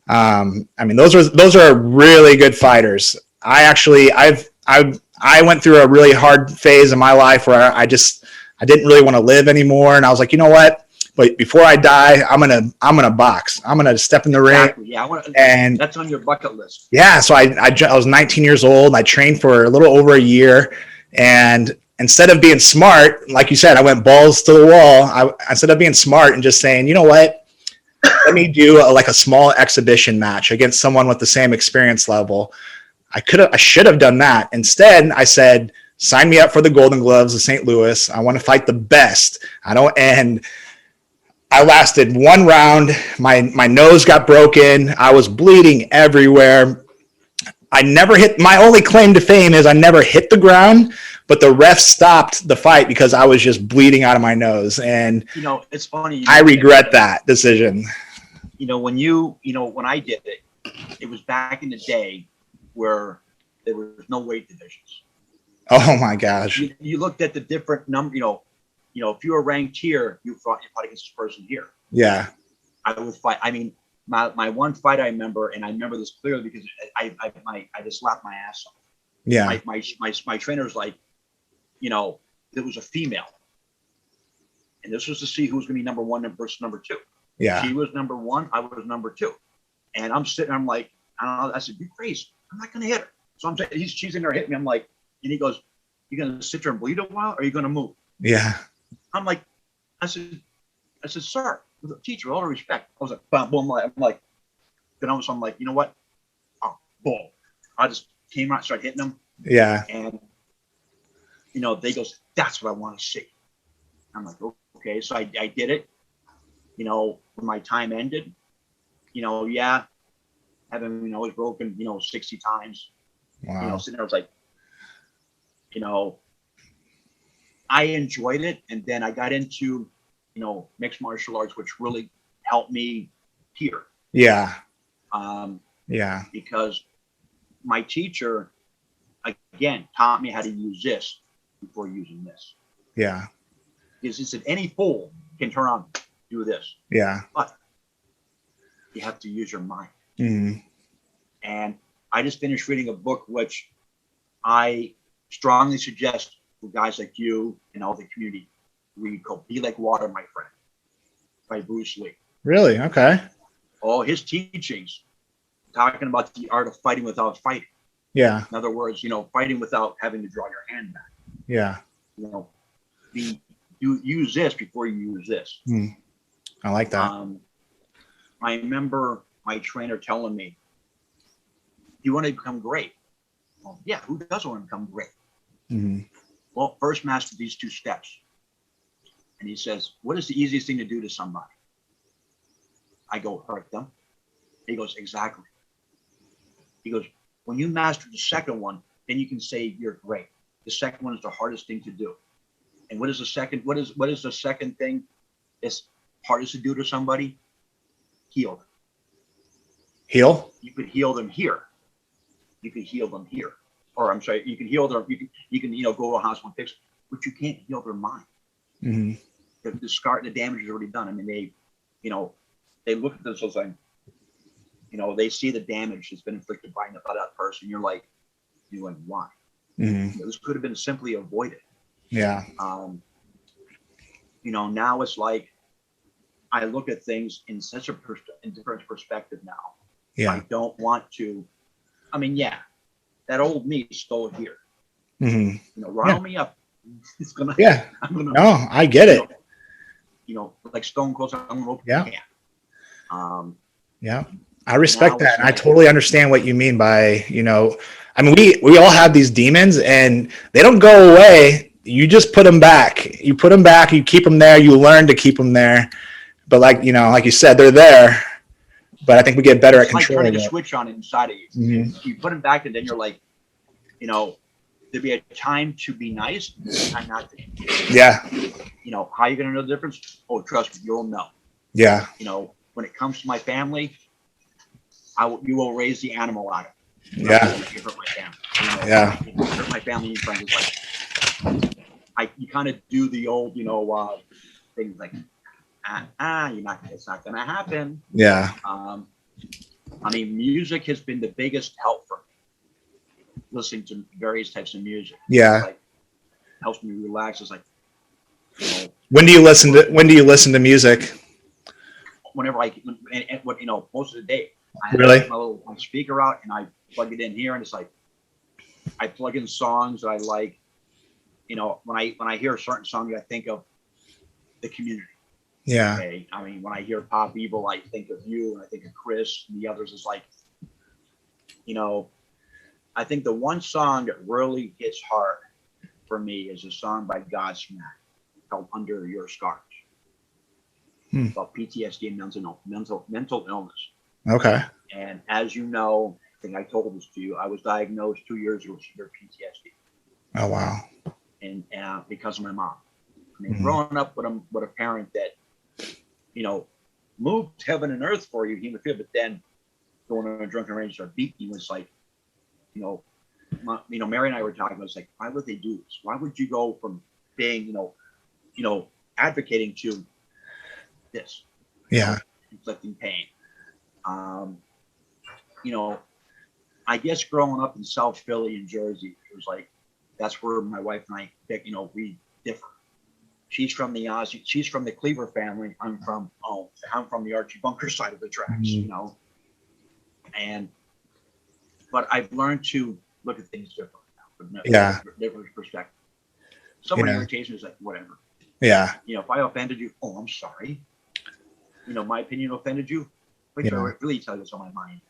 [SPEAKER 1] I mean, those are really good fighters. I went through a really hard phase in my life where I didn't really want to live anymore, and I was like, you know what? But before I die, I'm gonna box. I'm gonna step in the ring.
[SPEAKER 2] Yeah,
[SPEAKER 1] and
[SPEAKER 2] that's on your bucket list.
[SPEAKER 1] Yeah, so I was 19 years old. And I trained for a little over a year, and instead of being smart, like you said, I went balls to the wall. Instead of being smart and just saying, you know what, let me do a small exhibition match against someone with the same experience level. I should have done that. Instead, I said, sign me up for the Golden Gloves of St. Louis. I want to fight the best. I lasted one round. My nose got broken. I was bleeding everywhere. I never hit. My only claim to fame is I never hit the ground, but the ref stopped the fight because I was just bleeding out of my nose. And
[SPEAKER 2] it's funny.
[SPEAKER 1] I regret that decision.
[SPEAKER 2] When I did it, it was back in the day where there was no weight divisions.
[SPEAKER 1] Oh my gosh!
[SPEAKER 2] You looked at the different number. If you were ranked here, you fought against this person here.
[SPEAKER 1] Yeah.
[SPEAKER 2] I would fight. I mean, my one fight I remember, and I remember this clearly because I just slapped my ass off.
[SPEAKER 1] Yeah.
[SPEAKER 2] My trainer's like, it was a female, and this was to see who was going to be number one versus number two.
[SPEAKER 1] Yeah.
[SPEAKER 2] She was number one. I was number two, and I'm sitting. I'm like, I don't know. I said, "You're crazy. I'm not going to hit her." So I'm saying she's in there hitting me. I'm like, and he goes, "You going to sit there and bleed a while, or are you going to move?"
[SPEAKER 1] Yeah.
[SPEAKER 2] I'm like, I said, sir, with a teacher, all due respect. I was like, boom, boom. I'm like, then all of a sudden I'm like, you know what? Oh, boom. I just came out, started hitting them.
[SPEAKER 1] Yeah.
[SPEAKER 2] And, they goes, that's what I want to see. I'm like, okay. So I did it. When my time ended, having, was broken, 60 times.
[SPEAKER 1] Wow.
[SPEAKER 2] Sitting there, I was like, I enjoyed it, and then I got into, mixed martial arts, which really helped me here.
[SPEAKER 1] Yeah.
[SPEAKER 2] Yeah. Because my teacher, again, taught me how to use this before using this.
[SPEAKER 1] Yeah.
[SPEAKER 2] Because he said any fool can turn on, do this.
[SPEAKER 1] Yeah.
[SPEAKER 2] But you have to use your mind.
[SPEAKER 1] Mm-hmm.
[SPEAKER 2] And I just finished reading a book which I strongly suggest for guys like you and all the community read, called Be Like Water, My Friend, by Bruce Lee.
[SPEAKER 1] Really? Okay.
[SPEAKER 2] All his teachings talking about the art of fighting without fighting.
[SPEAKER 1] Yeah.
[SPEAKER 2] In other words, fighting without having to draw your hand back.
[SPEAKER 1] Yeah.
[SPEAKER 2] Use this before you use this.
[SPEAKER 1] I like that.
[SPEAKER 2] I remember my trainer telling me, you want to become great? Well, yeah, who doesn't want to become great?
[SPEAKER 1] Mm-hmm.
[SPEAKER 2] Well, first master these 2 steps. And he says, what is the easiest thing to do to somebody? I go, hurt them. He goes, exactly. He goes, when you master the second one, then you can say you're great. The second one is the hardest thing to do. And what is the second? What is the second thing that's hardest to do to somebody? Heal them.
[SPEAKER 1] Heal?
[SPEAKER 2] You could heal them here. You could heal them here. Or I'm sorry, you can heal them. You can go to a hospital and fix it, but you can't heal their mind.
[SPEAKER 1] Mm-hmm.
[SPEAKER 2] The damage is already done. I mean, they, they look at themselves like, they see the damage that's been inflicted by that person. You're like, why? This could have been simply avoided.
[SPEAKER 1] Yeah.
[SPEAKER 2] Now it's like I look at things in such a different perspective now.
[SPEAKER 1] Yeah.
[SPEAKER 2] I don't want to. I mean, yeah, that old me is still here. Rile me up. It's gonna.
[SPEAKER 1] Yeah. No, I get it.
[SPEAKER 2] Like Stone Cold. I'm gonna open
[SPEAKER 1] Yeah.
[SPEAKER 2] the can.
[SPEAKER 1] Yeah. I respect that.
[SPEAKER 2] Like,
[SPEAKER 1] I totally understand what you mean by, I mean, we all have these demons and they don't go away. You just put them back. You put them back. You keep them there. You learn to keep them there. But like you said, they're there. But I think we get better at controlling
[SPEAKER 2] it. It's like turning a switch on inside of you. You put them back and then you're like, there'd be a time to be nice and a time not to.
[SPEAKER 1] Yeah.
[SPEAKER 2] How are you going to know the difference? Oh, trust me, you'll know.
[SPEAKER 1] Yeah.
[SPEAKER 2] When it comes to my family, you will raise the animal out of it.
[SPEAKER 1] Yeah.
[SPEAKER 2] You hurt my family.
[SPEAKER 1] Yeah.
[SPEAKER 2] You hurt my family and friends. It's like, you kind of do the old, things like, it's not going to happen.
[SPEAKER 1] Yeah.
[SPEAKER 2] I mean, music has been the biggest help for me. Listening to various types of music.
[SPEAKER 1] Yeah.
[SPEAKER 2] Like, helps me relax. It's like,
[SPEAKER 1] when do you listen to music?
[SPEAKER 2] Whenever most of the day. I have
[SPEAKER 1] Really?
[SPEAKER 2] my little speaker out and I plug it in here, and it's like I plug in songs that I like. When I hear a certain song, I think of the community.
[SPEAKER 1] Yeah.
[SPEAKER 2] Okay? I mean, when I hear Pop Evil, I think of you and I think of Chris and the others. It's like, I think the one song that really hits hard for me is a song by Godsmack called "Under Your Scars." About PTSD and mental illness.
[SPEAKER 1] Okay.
[SPEAKER 2] And as you know, I think I told this to you, I was diagnosed 2 years ago with severe PTSD.
[SPEAKER 1] Oh wow.
[SPEAKER 2] And because of my mom. I mean, growing up with a parent that, moved heaven and earth for you, hemophilia, but then going on a drunken range start beating you. It's like, Mary and I were talking about, it's like, why would they do this? Why would you go from being, advocating to this?
[SPEAKER 1] Yeah.
[SPEAKER 2] Inflicting pain. I guess growing up in South Philly in Jersey, it was like, that's where my wife and I, we differ. She's from the Cleaver family. I'm from the Archie Bunker side of the tracks, but I've learned to look at things differently now, from different perspective. Someone irritation is like, whatever.
[SPEAKER 1] Yeah.
[SPEAKER 2] If I offended you, oh, I'm sorry. My opinion offended you. Wait, really tell you what's on my mind.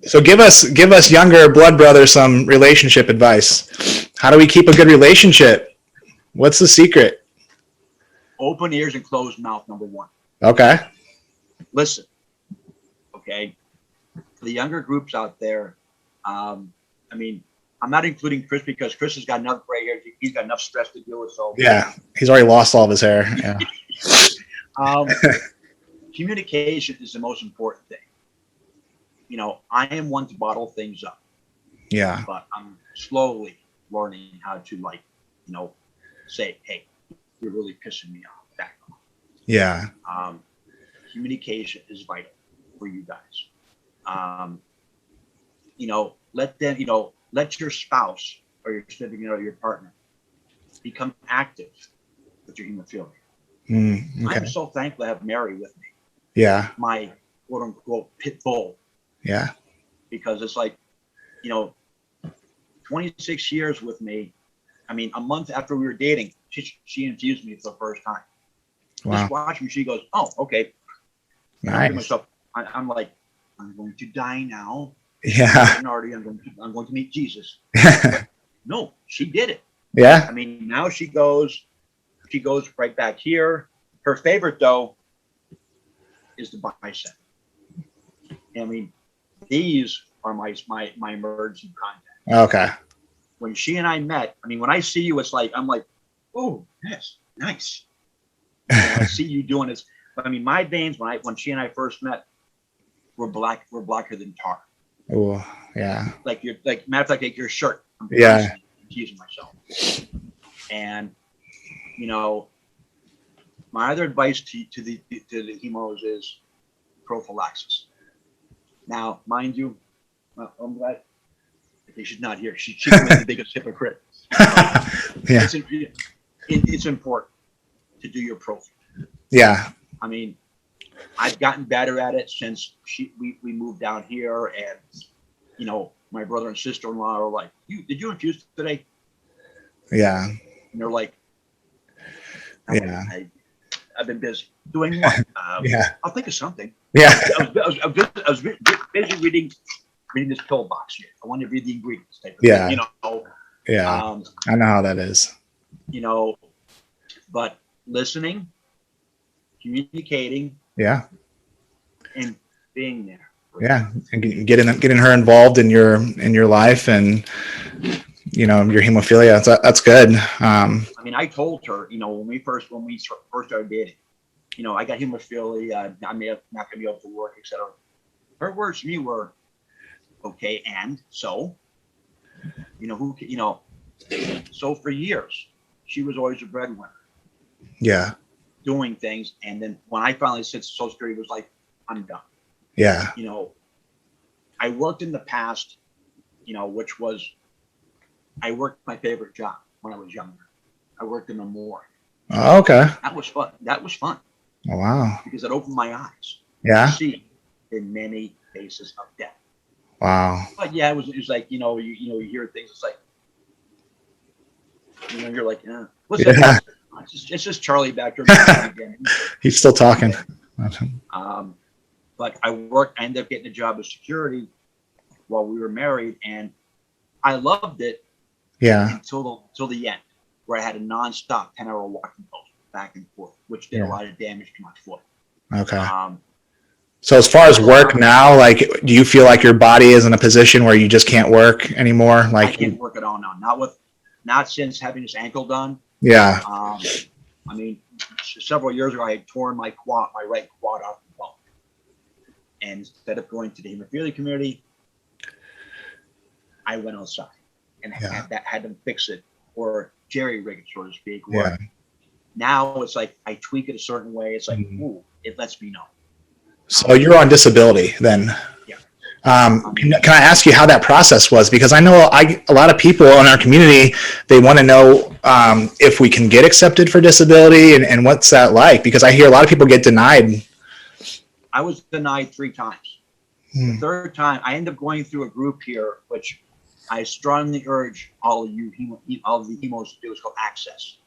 [SPEAKER 1] So give us younger blood brothers some relationship advice. How do we keep a good relationship? What's the secret?
[SPEAKER 2] Open ears and closed mouth, number one.
[SPEAKER 1] Okay.
[SPEAKER 2] Listen. Okay. For the younger groups out there, I mean, I'm not including Chris because Chris has got enough gray hair. He's got enough stress to deal with. So
[SPEAKER 1] yeah, he's already lost all of his hair. Yeah.
[SPEAKER 2] Communication is the most important thing. I am one to bottle things up.
[SPEAKER 1] Yeah.
[SPEAKER 2] But I'm slowly learning how to say, hey, you're really pissing me off. Back off.
[SPEAKER 1] Yeah.
[SPEAKER 2] Communication is vital for you guys. Let your spouse or your partner become active with your hemophilia.
[SPEAKER 1] Okay.
[SPEAKER 2] I'm so thankful to have Mary with me.
[SPEAKER 1] Yeah.
[SPEAKER 2] My quote unquote pit bull.
[SPEAKER 1] Yeah.
[SPEAKER 2] Because it's like, 26 years with me. I mean, a month after we were dating, she infused me for the first time.
[SPEAKER 1] Wow.
[SPEAKER 2] Just watch me. She goes, oh, okay.
[SPEAKER 1] Nice.
[SPEAKER 2] Myself, I'm like, I'm going to die now.
[SPEAKER 1] Yeah.
[SPEAKER 2] I'm going to meet Jesus. No, she did it.
[SPEAKER 1] Yeah.
[SPEAKER 2] I mean, now she goes right back here. Her favorite though is the bicep. I mean, these are my emergency contacts.
[SPEAKER 1] Okay.
[SPEAKER 2] When she and I met, I mean, when I see you, it's like, I'm like, oh, yes, nice. I see you doing this. But I mean, my veins, when she and I first met, were blacker than tar.
[SPEAKER 1] Oh, yeah.
[SPEAKER 2] Matter of fact, like your shirt. I'm confusing myself. And, My other advice to the hemos is prophylaxis. Now, mind you, well, I'm glad she's not here. She can be the biggest hypocrite.
[SPEAKER 1] Yeah.
[SPEAKER 2] It's important to do your prophy.
[SPEAKER 1] Yeah.
[SPEAKER 2] I mean, I've gotten better at it since we moved down here, and you know, my brother and sister-in-law are like, did you infuse today?
[SPEAKER 1] Yeah.
[SPEAKER 2] And they're like,
[SPEAKER 1] Yeah.
[SPEAKER 2] I've been busy doing what?
[SPEAKER 1] Yeah.
[SPEAKER 2] I'll think of something.
[SPEAKER 1] Yeah.
[SPEAKER 2] I was busy reading this pill box here. I wanted to read the ingredients.
[SPEAKER 1] Yeah.
[SPEAKER 2] You know.
[SPEAKER 1] Yeah. I know how that is.
[SPEAKER 2] You know, but listening, communicating,
[SPEAKER 1] yeah,
[SPEAKER 2] and being there.
[SPEAKER 1] Yeah, and getting her involved in your life and your hemophilia. That's good.
[SPEAKER 2] I mean, I told her, when we first started dating, I got hemophilia. I'm not going to be able to work, etc. Her words to me were, okay, and so, so for years she was always a breadwinner.
[SPEAKER 1] Yeah.
[SPEAKER 2] Doing things, and then when I finally said Social Security, was like, I'm done.
[SPEAKER 1] Yeah.
[SPEAKER 2] I worked in the past, which was, I worked my favorite job when I was younger. I worked in a morgue.
[SPEAKER 1] Oh, okay.
[SPEAKER 2] That was fun.
[SPEAKER 1] Oh, wow.
[SPEAKER 2] Because it opened my eyes.
[SPEAKER 1] Yeah.
[SPEAKER 2] To see in many cases of death.
[SPEAKER 1] Wow.
[SPEAKER 2] But yeah, it was like, you hear things. It's like, you're like, what's that? It's just Charlie back there.
[SPEAKER 1] He's still talking.
[SPEAKER 2] But I ended up getting a job as security while we were married, and I loved it.
[SPEAKER 1] Yeah.
[SPEAKER 2] Until the end, where I had a nonstop 10-hour walking post back and forth, which did a lot of damage to my foot.
[SPEAKER 1] Okay. So as far as work now, like, do you feel like your body is in a position where you just can't work anymore? Like,
[SPEAKER 2] I can't work at all now. Not since having this ankle done.
[SPEAKER 1] Yeah.
[SPEAKER 2] I mean, several years ago, I had torn my right quad off the bone. And instead of going to the hemophilia community, I went outside and had them fix it, or jerry rig it, so to speak. Or now it's like I tweak it a certain way. It's like, ooh, it lets me know.
[SPEAKER 1] So you're on disability then?
[SPEAKER 2] Yeah.
[SPEAKER 1] Can I ask you how that process was? Because I know a lot of people in our community, they want to know if we can get accepted for disability and what's that like? Because I hear a lot of people get denied.
[SPEAKER 2] I was denied 3 times. The third time, I ended up going through a group here, which I strongly urge all of the hemos to do. It's called Access.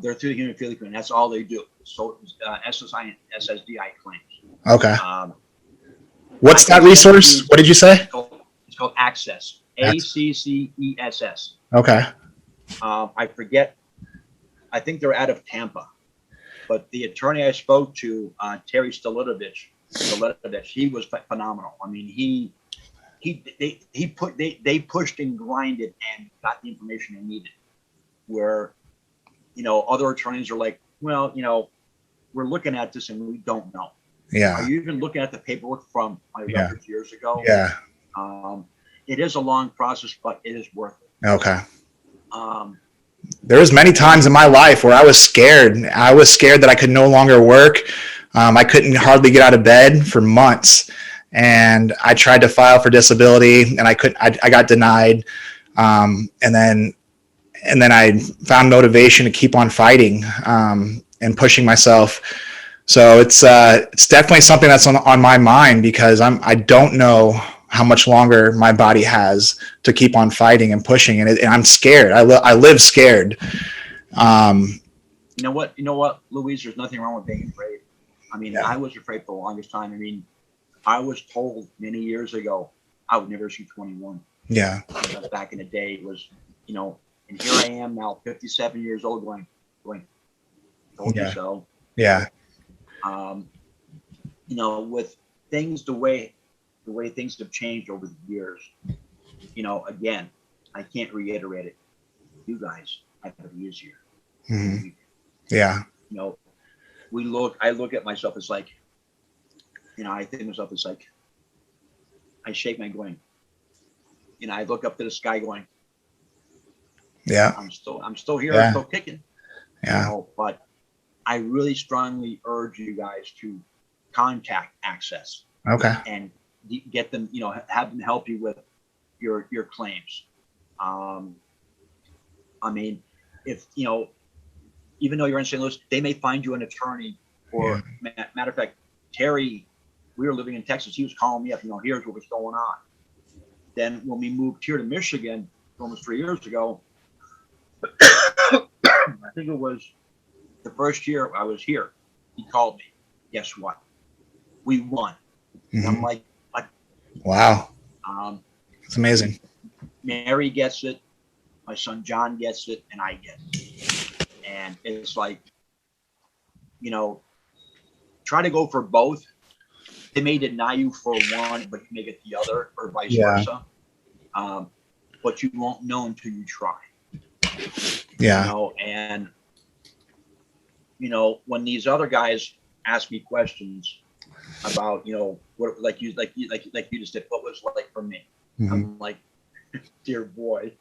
[SPEAKER 2] They're through the hemophilia clinic. That's all they do. So SSI and SSDI claims.
[SPEAKER 1] Okay. What's that resource? What did you say?
[SPEAKER 2] It's called Access. ACCESS.
[SPEAKER 1] Okay.
[SPEAKER 2] I forget. I think they're out of Tampa. But the attorney I spoke to, Terry Stolitovich, he was phenomenal. I mean, they pushed and grinded and got the information they needed. Where, other attorneys are like, well, we're looking at this and we don't know.
[SPEAKER 1] Yeah.
[SPEAKER 2] Are you even looking at the paperwork from my records years ago?
[SPEAKER 1] Yeah.
[SPEAKER 2] It is a long process, but it is worth it.
[SPEAKER 1] Okay. There was many times in my life where I was scared. I was scared that I could no longer work. I couldn't hardly get out of bed for months. And I tried to file for disability and I couldn't, I got denied. And then I found motivation to keep on fighting and pushing myself. So it's definitely something that's on my mind because I don't know how much longer my body has to keep on fighting and pushing, and I'm scared. I live scared.
[SPEAKER 2] You know what, Louise? There's nothing wrong with being afraid. I mean, I was afraid for the longest time. I mean, I was told many years ago I would never see 21.
[SPEAKER 1] Yeah.
[SPEAKER 2] Back in the day, it was, and here I am now, 57 years old, going, told you so.
[SPEAKER 1] Yeah.
[SPEAKER 2] With things the way things have changed over the years, again, I can't reiterate it. You guys have it easier.
[SPEAKER 1] Mm-hmm. Yeah.
[SPEAKER 2] I look at myself as like, I think of myself as like, I shake my going. I look up to the sky going,
[SPEAKER 1] yeah,
[SPEAKER 2] I'm still here.
[SPEAKER 1] Yeah.
[SPEAKER 2] I'm still kicking.
[SPEAKER 1] Yeah.
[SPEAKER 2] But I really strongly urge you guys to contact Access.
[SPEAKER 1] Okay.
[SPEAKER 2] And get them, have them help you with your claims. I mean, if, even though you're in St. Louis, they may find you an attorney. Or matter of fact, Terry, we were living in Texas. He was calling me up, here's what was going on. Then when we moved here to Michigan almost 3 years ago, I think it was the first year I was here, he called me. Guess what? We won. Mm-hmm. I'm like, what?
[SPEAKER 1] Wow. It's amazing.
[SPEAKER 2] Mary gets it, my son John gets it, and I get it. And it's like, try to go for both. They may deny you for one, but you may get the other, or vice versa. But you won't know until you try.
[SPEAKER 1] Yeah.
[SPEAKER 2] And when these other guys ask me questions about, what, like you just did, what was it like for me? Mm-hmm. I'm like, dear boy,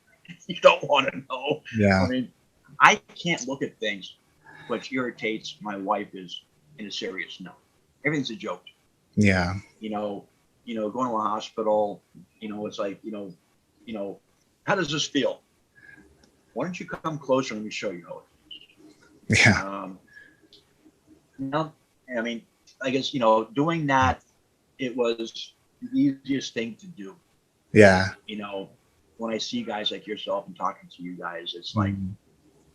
[SPEAKER 2] you don't want to know.
[SPEAKER 1] Yeah.
[SPEAKER 2] I mean, I can't look at things which irritates my wife is in a serious note. Everything's a joke.
[SPEAKER 1] Yeah.
[SPEAKER 2] Going to a hospital, it's like, how does this feel? Why don't you come closer and let me show you how it feels?
[SPEAKER 1] Yeah.
[SPEAKER 2] I mean, I guess, doing that, it was the easiest thing to do.
[SPEAKER 1] Yeah.
[SPEAKER 2] When I see guys like yourself and talking to you guys, it's like,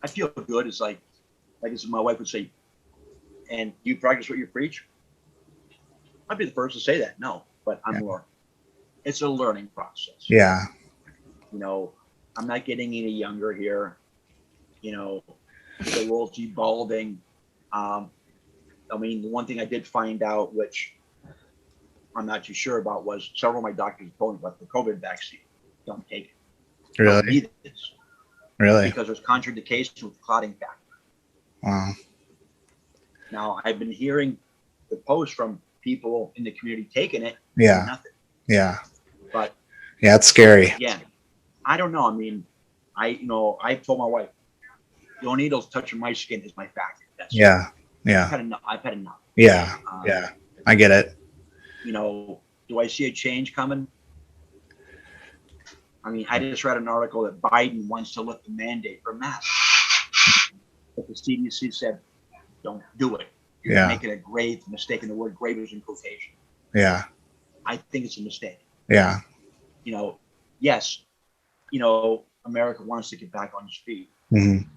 [SPEAKER 2] I feel good. It's like as my wife would say, and you practice what you preach? I'd be the first to say that. No, but I'm learning. It's a learning process.
[SPEAKER 1] Yeah.
[SPEAKER 2] I'm not getting any younger here. The world's evolving. I mean, the one thing I did find out, which I'm not too sure about, was several of my doctors told me about the COVID vaccine. Don't take it.
[SPEAKER 1] Really?
[SPEAKER 2] Don't need this.
[SPEAKER 1] Really?
[SPEAKER 2] Because there's contraindication with clotting factor.
[SPEAKER 1] Wow.
[SPEAKER 2] Now, I've been hearing the posts from people in the community taking it.
[SPEAKER 1] Yeah.
[SPEAKER 2] Nothing.
[SPEAKER 1] Yeah.
[SPEAKER 2] But
[SPEAKER 1] yeah, it's scary.
[SPEAKER 2] Again, I don't know. I mean, I told my wife, the only needles touching my skin is my factor. That's
[SPEAKER 1] yeah. It. Yeah.
[SPEAKER 2] I've had enough.
[SPEAKER 1] Yeah. Yeah. I get it.
[SPEAKER 2] Do I see a change coming? I mean, I just read an article that Biden wants to lift the mandate for masks. But the CDC said, don't do it. You're making a grave mistake, and the word grave is in quotation.
[SPEAKER 1] Yeah.
[SPEAKER 2] I think it's a mistake.
[SPEAKER 1] Yeah.
[SPEAKER 2] Yes, America wants to get back on its feet.
[SPEAKER 1] Mm-hmm.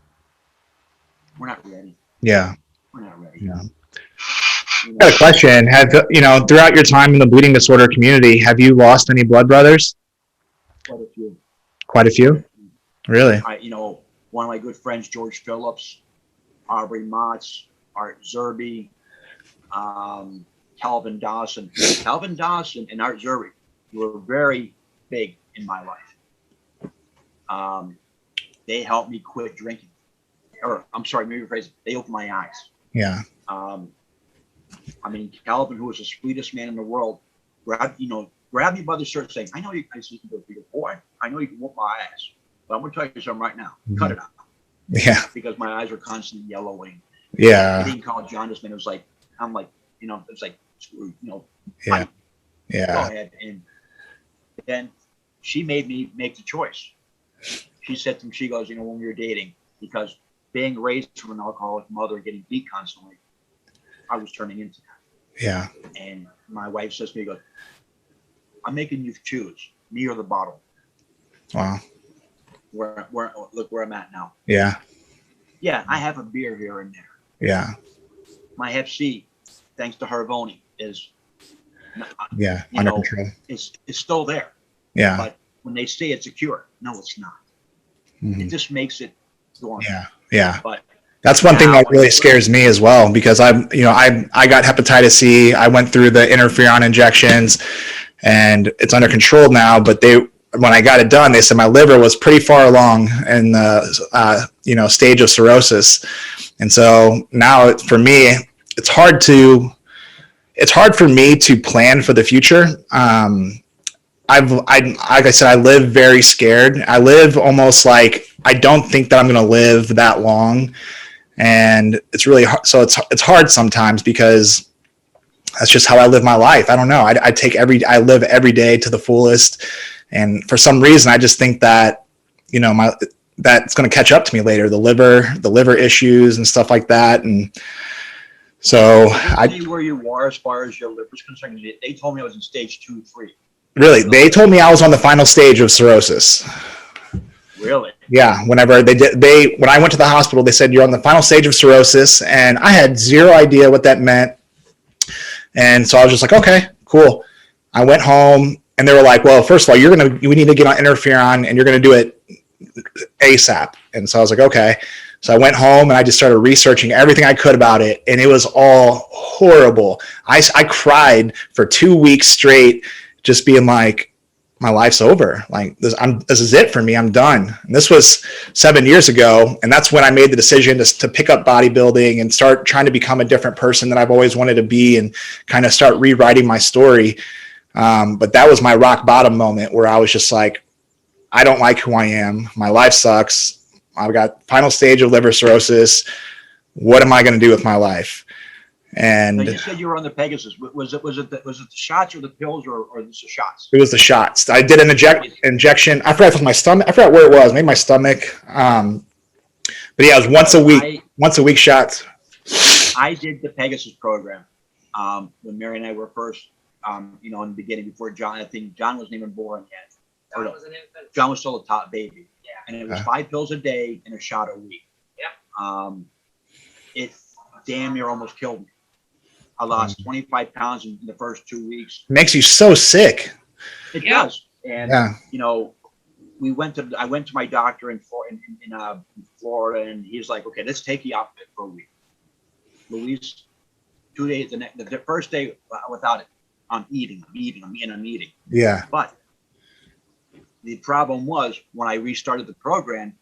[SPEAKER 2] We're not ready.
[SPEAKER 1] Yeah.
[SPEAKER 2] We're not ready.
[SPEAKER 1] Yeah. I got a question. Throughout your time in the bleeding disorder community, have you lost any blood brothers?
[SPEAKER 2] Quite a few.
[SPEAKER 1] Quite a few? Really?
[SPEAKER 2] One of my good friends, George Phillips, Aubrey Motz, Art Zerby, Calvin Dawson. Calvin Dawson and Art Zerby were very big in my life. They helped me quit drinking. Or, I'm sorry, maybe rephrase it. They opened my eyes.
[SPEAKER 1] Yeah.
[SPEAKER 2] I mean, Calvin, who was the sweetest man in the world, grabbed me by the shirt saying, I know you guys can be a boy. I know you can whoop my ass. But I'm going to tell you something right now.
[SPEAKER 1] Mm-hmm.
[SPEAKER 2] Cut it out.
[SPEAKER 1] Yeah.
[SPEAKER 2] Because my eyes were constantly yellowing.
[SPEAKER 1] Yeah.
[SPEAKER 2] I didn't call John man. It was like, I'm like, it's like,
[SPEAKER 1] yeah.
[SPEAKER 2] Fight.
[SPEAKER 1] Yeah.
[SPEAKER 2] Go ahead. And then she made me make the choice. She said to me, she goes, when we were dating, because being raised from an alcoholic mother and getting beat constantly, I was turning into that.
[SPEAKER 1] Yeah.
[SPEAKER 2] And my wife says to me, goes, I'm making you choose, me or the bottle.
[SPEAKER 1] Wow.
[SPEAKER 2] Look where I'm at now.
[SPEAKER 1] Yeah.
[SPEAKER 2] Yeah, I have a beer here and there.
[SPEAKER 1] Yeah.
[SPEAKER 2] My Hep C, thanks to Harvoni, is
[SPEAKER 1] under control.
[SPEAKER 2] It's still there.
[SPEAKER 1] Yeah.
[SPEAKER 2] But when they say it's a cure, no, it's not.
[SPEAKER 1] Mm-hmm.
[SPEAKER 2] It just makes it go on.
[SPEAKER 1] Yeah. Yeah.
[SPEAKER 2] But
[SPEAKER 1] that's one thing that really scares me as well, because I got hepatitis C. I went through the interferon injections, and it's under control now. But when I got it done, they said my liver was pretty far along in the stage of cirrhosis, and so now for me, it's hard for me to plan for the future. Like I said, I live very scared. I live almost like I don't think that I'm going to live that long. And it's really hard. So it's hard sometimes because that's just how I live my life. I don't know. I live every day to the fullest. And for some reason, I just think that, that's going to catch up to me later. The liver issues and stuff like that. And so
[SPEAKER 2] I see where you are as far as your liver's concerned. They told me I was in stage 2, 3.
[SPEAKER 1] Really, they told me I was on the final stage of cirrhosis.
[SPEAKER 2] Really?
[SPEAKER 1] Yeah. When I went to the hospital, they said you're on the final stage of cirrhosis, and I had zero idea what that meant. And so I was just like, okay, cool. I went home, and they were like, well, first of all, we need to get on interferon, and you're going to do it ASAP. And so I was like, okay. So I went home and I just started researching everything I could about it. And it was all horrible. I cried for 2 weeks straight, just being like, my life's over. Like this is it for me. I'm done. And this was 7 years ago. And that's when I made the decision to pick up bodybuilding and start trying to become a different person that I've always wanted to be and kind of start rewriting my story. But that was my rock bottom moment where I was just like, I don't like who I am. My life sucks. I've got final stage of liver cirrhosis. What am I going to do with my life? And
[SPEAKER 2] now you said you were on the Pegasus. Was it the shots or the pills or the shots?
[SPEAKER 1] It was the shots. I did an injection. I forgot if it was my stomach. I forgot where it was. Maybe my stomach. But yeah, it was once a week shots.
[SPEAKER 2] I did the Pegasus program when Mary and I were first, in the beginning before John. I think John wasn't even born yet. John was still a top baby. Yeah. And it was 5 pills a day and a shot a week. Yeah. It damn near almost killed me. I lost 25 pounds in the first 2 weeks.
[SPEAKER 1] It makes you so sick.
[SPEAKER 2] It does. And I went to my doctor in Florida, and he's like, okay, let's take you off it for a week. Luis, 2 days, the first day without it, I'm eating.
[SPEAKER 1] Yeah.
[SPEAKER 2] But the problem was when I restarted the program,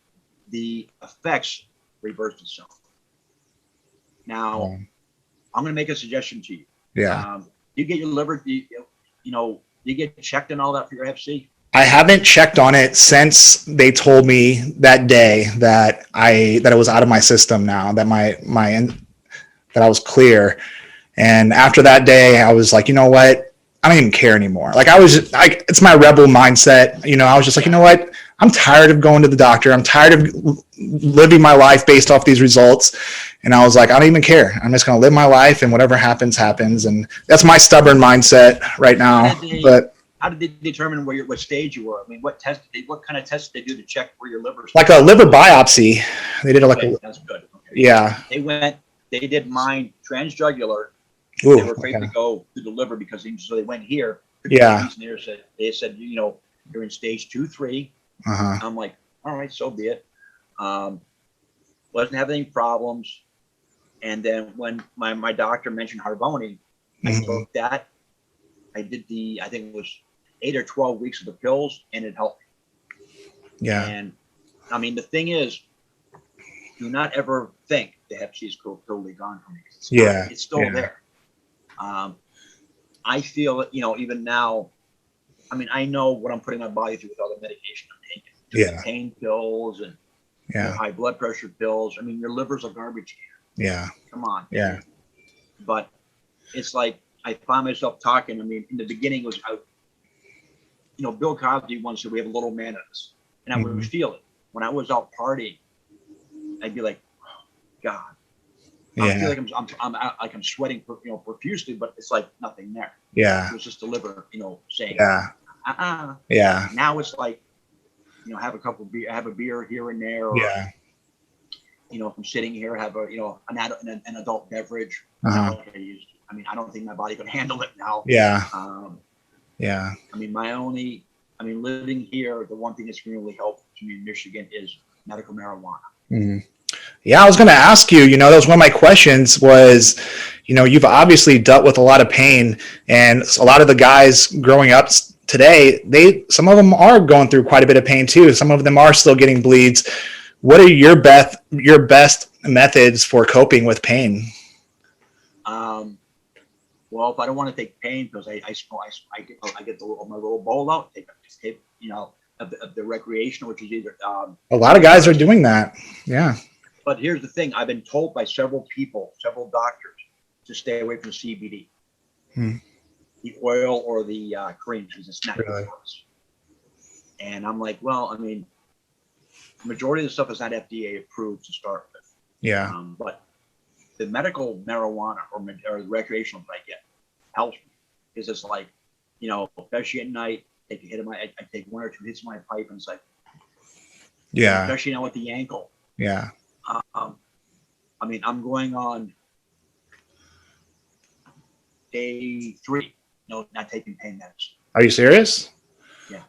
[SPEAKER 2] the effects reversed itself. Now, I'm going to make a suggestion to you.
[SPEAKER 1] Yeah.
[SPEAKER 2] You get your liver, you get checked and all that for your FC?
[SPEAKER 1] I haven't checked on it since they told me that day that it was out of my system now, that that I was clear. And after that day, I was like, you know what? I don't even care anymore. Like it's my rebel mindset. I was just like, you know what? I'm tired of going to the doctor. I'm tired of living my life based off these results. And I was like, I don't even care. I'm just going to live my life, and whatever happens, happens. And that's my stubborn mindset right now.
[SPEAKER 2] How did they determine what stage you were? I mean, what kind of tests did they do to check where your liver's?
[SPEAKER 1] Like a liver biopsy. They did
[SPEAKER 2] that's good. Okay.
[SPEAKER 1] Yeah.
[SPEAKER 2] They did mine transjugular.
[SPEAKER 1] Ooh,
[SPEAKER 2] they were afraid to go to the liver so they went here.
[SPEAKER 1] Yeah.
[SPEAKER 2] They said, you're in stage 2, 3.
[SPEAKER 1] Uh-huh.
[SPEAKER 2] I'm like, all right, so be it. Wasn't having any problems. And then when my doctor mentioned Harvoni, I took that. I did I think it was 8 or 12 weeks of the pills, and it helped me.
[SPEAKER 1] Yeah.
[SPEAKER 2] And I mean, the thing is, do not ever think the Hep C is totally gone from me. It's still there. I feel, even now, I mean, I know what I'm putting my body through with all the medication I'm taking.
[SPEAKER 1] Yeah.
[SPEAKER 2] Pain pills and high blood pressure pills. I mean, your liver's a garbage can.
[SPEAKER 1] Yeah.
[SPEAKER 2] Come on.
[SPEAKER 1] Yeah.
[SPEAKER 2] But it's like, I find myself talking. I mean, in the beginning was, Bill Cosby once said, we have a little man in us. And I would feel it. When I was out partying, I'd be like, oh, God. I feel like I'm sweating, profusely, but it's like nothing there.
[SPEAKER 1] Yeah.
[SPEAKER 2] It was just the liver, saying,
[SPEAKER 1] Yeah.
[SPEAKER 2] Now it's like, have a beer here and there, or, if I'm sitting here, have an adult beverage.
[SPEAKER 1] Uh-huh.
[SPEAKER 2] I mean, I don't think my body could handle it now.
[SPEAKER 1] Yeah.
[SPEAKER 2] I mean, living here, the one thing that's really helped to me in Michigan is medical marijuana.
[SPEAKER 1] Mm-hmm. Yeah, I was going to ask you, that was one of my questions was, you've obviously dealt with a lot of pain, and a lot of the guys growing up today, some of them are going through quite a bit of pain too. Some of them are still getting bleeds. What are your best methods for coping with pain?
[SPEAKER 2] Well, if I don't want to take pain pills, I get my little bowl out, take of the recreational, which is either
[SPEAKER 1] a lot of guys are doing that. Yeah.
[SPEAKER 2] But here's the thing: I've been told by several people, several doctors, to stay away from CBD, the oil or the cream, because it's not good for us. And I'm like, well, I mean, the majority of the stuff is not FDA approved to start with.
[SPEAKER 1] Yeah.
[SPEAKER 2] But the medical marijuana or the recreational that I get helps me, because it's like, you know, especially at night, take a hit of I take 1 or 2 hits of my pipe, and it's like,
[SPEAKER 1] Yeah.
[SPEAKER 2] especially now with the ankle.
[SPEAKER 1] Yeah.
[SPEAKER 2] I mean, I'm going on day 3, not taking pain meds.
[SPEAKER 1] Are you serious?
[SPEAKER 2] Yeah.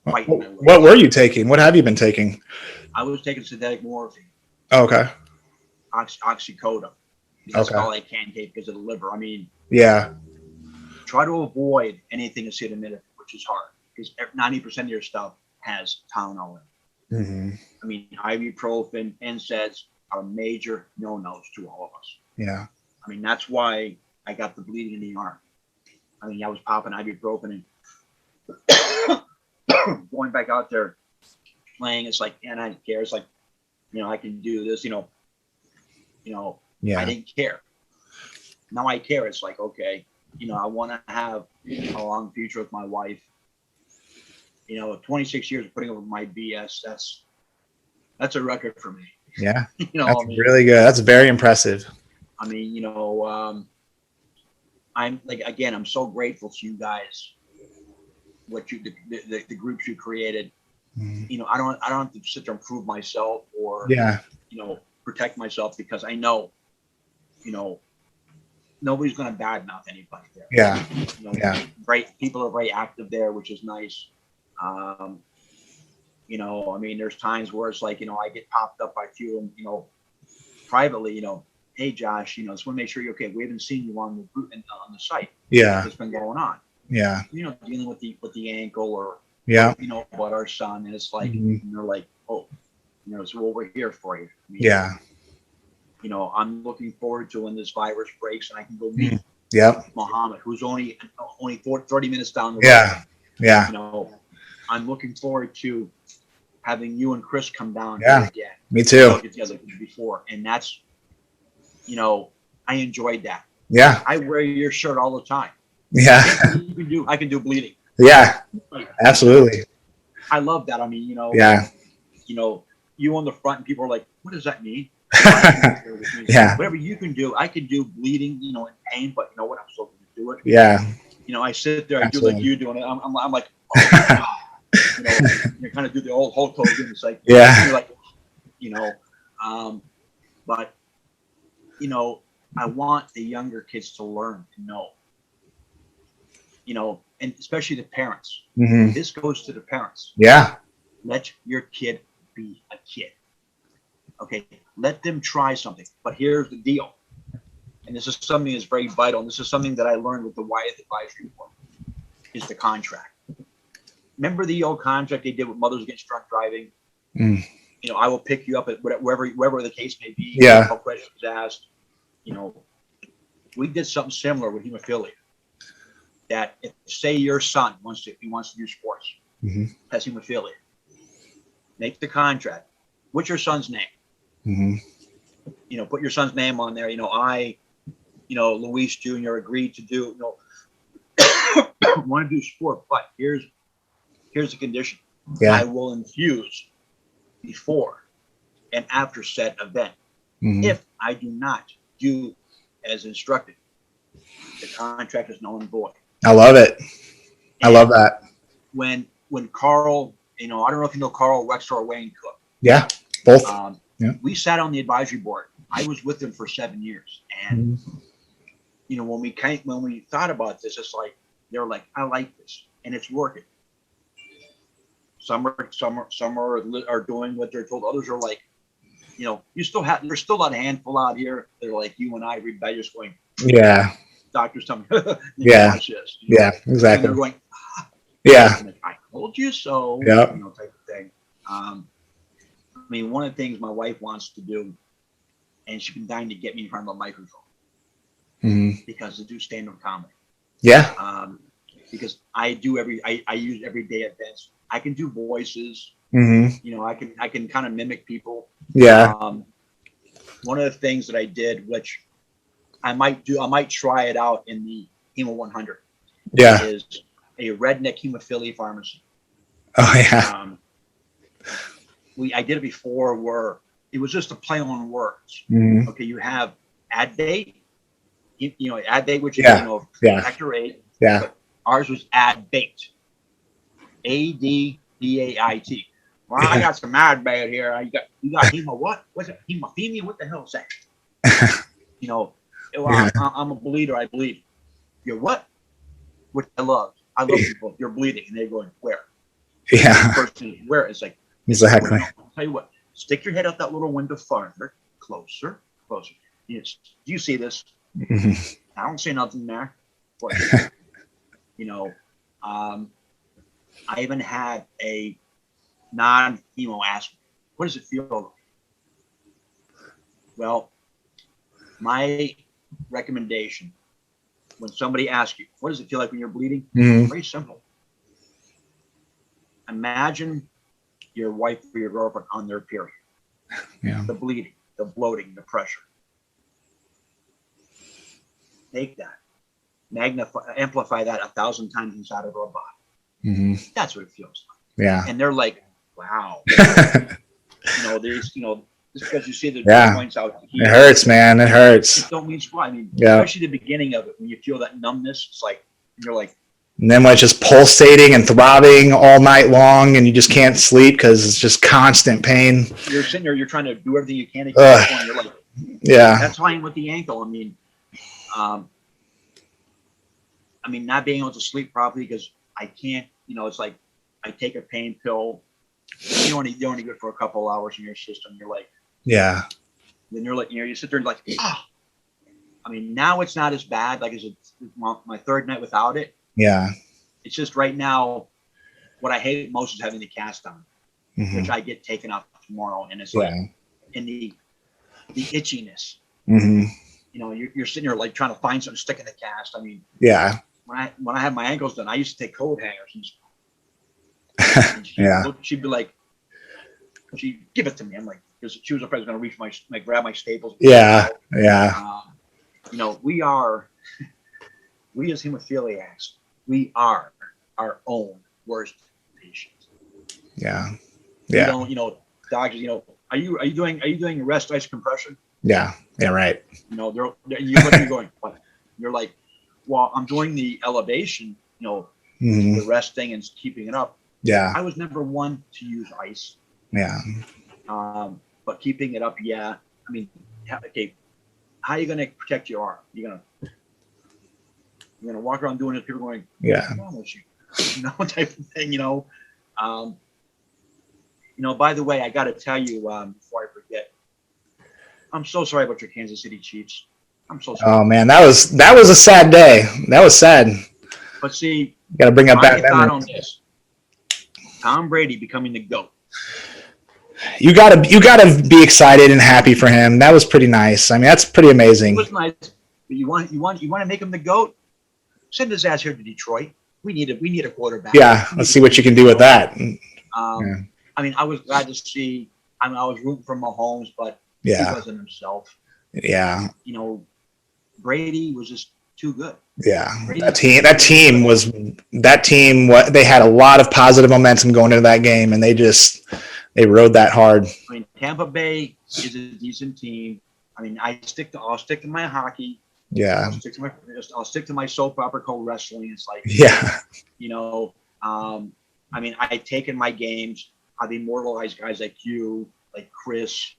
[SPEAKER 1] What were you taking? What have you been taking?
[SPEAKER 2] I was taking synthetic morphine.
[SPEAKER 1] Oh, okay.
[SPEAKER 2] Oxycodone. That's all I can take because of the liver. I mean,
[SPEAKER 1] yeah.
[SPEAKER 2] Try to avoid anything acetaminophen, which is hard because 90% of your stuff has Tylenol in it.
[SPEAKER 1] Mm-hmm.
[SPEAKER 2] I mean, ibuprofen, NSAIDs are major no-nos to all of us.
[SPEAKER 1] Yeah.
[SPEAKER 2] I mean, that's why I got the bleeding in the arm. I mean, I was popping ibuprofen and going back out there playing. It's like, and I didn't care. It's like, I can do this, yeah. I didn't care. Now I care. It's like, okay, I want to have a long future with my wife. 26 years of putting up with my BS, that's a record for me.
[SPEAKER 1] Yeah. That's really good. That's very impressive.
[SPEAKER 2] I mean, I'm like, again, I'm so grateful to you guys, the groups you created. Mm-hmm. I don't have to sit there and prove myself or, protect myself, because I know, nobody's going to badmouth anybody there.
[SPEAKER 1] Yeah.
[SPEAKER 2] Great people are very active there, which is nice. I mean, there's times where it's like, I get popped up by a few of them, privately, hey, Josh, just want to make sure you're okay. We haven't seen you on the site.
[SPEAKER 1] Yeah.
[SPEAKER 2] What's been going on?
[SPEAKER 1] Yeah.
[SPEAKER 2] Dealing with the ankle or, about our son. And it's like, and they're like, oh, so we're here for you. I mean,
[SPEAKER 1] yeah.
[SPEAKER 2] I'm looking forward to when this virus breaks and I can go meet Muhammad, who's only 30 minutes down the road.
[SPEAKER 1] Yeah. Yeah.
[SPEAKER 2] I'm looking forward to having you and Chris come down
[SPEAKER 1] here
[SPEAKER 2] again.
[SPEAKER 1] Me too.
[SPEAKER 2] Get together before. And that's, I enjoyed that.
[SPEAKER 1] Yeah.
[SPEAKER 2] I wear your shirt all the time.
[SPEAKER 1] Yeah.
[SPEAKER 2] I can do bleeding.
[SPEAKER 1] Yeah. Absolutely.
[SPEAKER 2] I love that. I mean,
[SPEAKER 1] yeah.
[SPEAKER 2] You on the front and people are like, what does that mean?
[SPEAKER 1] Yeah.
[SPEAKER 2] Whatever you can do, I can do bleeding, in pain, but you know what? I'm still going to do it.
[SPEAKER 1] Yeah.
[SPEAKER 2] I sit there, I do like you doing it. I'm like, oh my God. You kind of do the old Hulk Hogan. It's like, you're like, but, I want the younger kids to learn and know, and especially the parents.
[SPEAKER 1] Mm-hmm.
[SPEAKER 2] This goes to the parents.
[SPEAKER 1] Yeah.
[SPEAKER 2] Let your kid be a kid. Okay. Let them try something. But here's the deal. And this is something that's very vital. And this is something that I learned with the Wyeth Advisory Board, is the contract. Remember the old contract they did with mothers against drunk driving?
[SPEAKER 1] Mm.
[SPEAKER 2] I will pick you up at wherever the case may be.
[SPEAKER 1] Yeah.
[SPEAKER 2] No questions asked. We did something similar with hemophilia. That if, say, your son wants to do sports, has hemophilia, make the contract. What's your son's name? Mm-hmm. Put your son's name on there. I, Luis Jr. agreed to do, want to do sport, but here's the condition.
[SPEAKER 1] Yeah.
[SPEAKER 2] I will infuse before and after said event. If I do not do as instructed, the contract is null and void. I
[SPEAKER 1] love it. I love that.
[SPEAKER 2] When Carl, I don't know if you know Carl Wexler or Wayne Cook.
[SPEAKER 1] Yeah, both.
[SPEAKER 2] We sat on the advisory board. I was with them for 7 years, and when we thought about this, it's like they were like, I like this, and it's working. Some are doing what they're told. Others are like, there's still a handful out here that are like you and I, rebellious, going,
[SPEAKER 1] yeah.
[SPEAKER 2] Doctors tell me,
[SPEAKER 1] watch this. Yeah, exactly.
[SPEAKER 2] And they're going, like, I told you so.
[SPEAKER 1] Yeah.
[SPEAKER 2] Type of thing. I mean, one of the things my wife wants to do, and she's been dying to get me in front of a microphone, because to do stand-up comedy.
[SPEAKER 1] Yeah.
[SPEAKER 2] Because I use everyday events. I can do voices. I can kind of mimic people.
[SPEAKER 1] Yeah.
[SPEAKER 2] one of the things that I did, which I might try it out in the Hemo 100.
[SPEAKER 1] Yeah.
[SPEAKER 2] Is a redneck hemophilia pharmacy.
[SPEAKER 1] Oh yeah.
[SPEAKER 2] I did it before where it was just a play on words.
[SPEAKER 1] Mm-hmm.
[SPEAKER 2] Okay, you have ad date, ad date, which is factor 8.
[SPEAKER 1] Yeah.
[SPEAKER 2] But ours was ad bait. ADBAIT. Well, I got some ad bait here. You got hemo what? What's it? Hemophilia? What the hell is that? I'm a bleeder. I bleed. You're what? Which I love. I love people. You're bleeding, and they're going where?
[SPEAKER 1] Yeah.
[SPEAKER 2] Person, where? It's like
[SPEAKER 1] exactly.
[SPEAKER 2] I'll tell you what. Stick your head out that little window farther, closer. Do you see this?
[SPEAKER 1] Mm-hmm.
[SPEAKER 2] I don't see nothing there. But, I even had a non-hemo ask me, what does it feel like? Well, my recommendation, when somebody asks you, what does it feel like when you're bleeding?
[SPEAKER 1] Mm-hmm.
[SPEAKER 2] Very simple. Imagine your wife or your girlfriend on their period.
[SPEAKER 1] Yeah.
[SPEAKER 2] The bleeding, the bloating, the pressure. Take that, amplify that 1,000 times inside of our body.
[SPEAKER 1] Mm-hmm.
[SPEAKER 2] That's what it feels
[SPEAKER 1] like. Yeah.
[SPEAKER 2] And they're like, wow. Just because you see the points out here.
[SPEAKER 1] It hurts, man. It hurts.
[SPEAKER 2] It don't mean squat. I mean, especially the beginning of it, when you feel that numbness, it's like, you're like.
[SPEAKER 1] And then when it's just pulsating and throbbing all night long and you just can't sleep because it's just constant pain.
[SPEAKER 2] You're sitting there, you're trying to do everything you can to get going. You're like,
[SPEAKER 1] yeah.
[SPEAKER 2] That's fine with the ankle. I mean, not being able to sleep properly because I can't, it's like I take a pain pill. You only good for a couple hours in your system. You're like,
[SPEAKER 1] yeah.
[SPEAKER 2] Then you're like, you sit there and like, ah. I mean, now it's not as bad. Like it's my third night without it.
[SPEAKER 1] Yeah.
[SPEAKER 2] It's just right now, what I hate most is having the cast on, which I get taken off tomorrow, and it's like in the itchiness.
[SPEAKER 1] Mm-hmm.
[SPEAKER 2] You're sitting there like trying to find something to stick in the cast. I mean, when I had my ankles done, I used to take coat hangers and she'd be like, she'd give it to me. I'm like, because she was afraid I was going to reach grab my staples.
[SPEAKER 1] Yeah.
[SPEAKER 2] We as hemophiliacs, we are our own worst patients.
[SPEAKER 1] Yeah.
[SPEAKER 2] We don't, doctors, are you doing rest ice compression?
[SPEAKER 1] Yeah. Yeah. Right.
[SPEAKER 2] You're looking at going, what? You're like, well, I'm doing the elevation, the resting and keeping it up.
[SPEAKER 1] Yeah.
[SPEAKER 2] I was never one to use ice.
[SPEAKER 1] Yeah.
[SPEAKER 2] But keeping it up, yeah. I mean, okay, how are you going to protect your arm? You're gonna walk around doing it. People going,
[SPEAKER 1] yeah,
[SPEAKER 2] what's wrong with you? Type of thing. By the way, I got to tell you before I forget, I'm so sorry about your Kansas City Chiefs. I'm so sorry.
[SPEAKER 1] Oh man, that was a sad day. That was sad.
[SPEAKER 2] But see,
[SPEAKER 1] got to bring up back
[SPEAKER 2] thought on this. Tom Brady becoming the GOAT.
[SPEAKER 1] You gotta be excited and happy for him. That was pretty nice. I mean, that's pretty amazing.
[SPEAKER 2] It was nice. But you want to make him the GOAT? Send his ass here to Detroit. We need a quarterback.
[SPEAKER 1] Yeah, let's see what you can do with that.
[SPEAKER 2] I mean, I was glad to see. I was rooting for Mahomes, but he wasn't himself.
[SPEAKER 1] Yeah.
[SPEAKER 2] Brady was just too good.
[SPEAKER 1] Yeah, that team. They had a lot of positive momentum going into that game, and they rode that hard.
[SPEAKER 2] I mean, Tampa Bay is a decent team. I mean, I'll stick to my hockey.
[SPEAKER 1] Yeah.
[SPEAKER 2] I'll stick to my soap opera called wrestling. It's like, I mean, I've taken my games. I've immortalized guys like you, like Chris,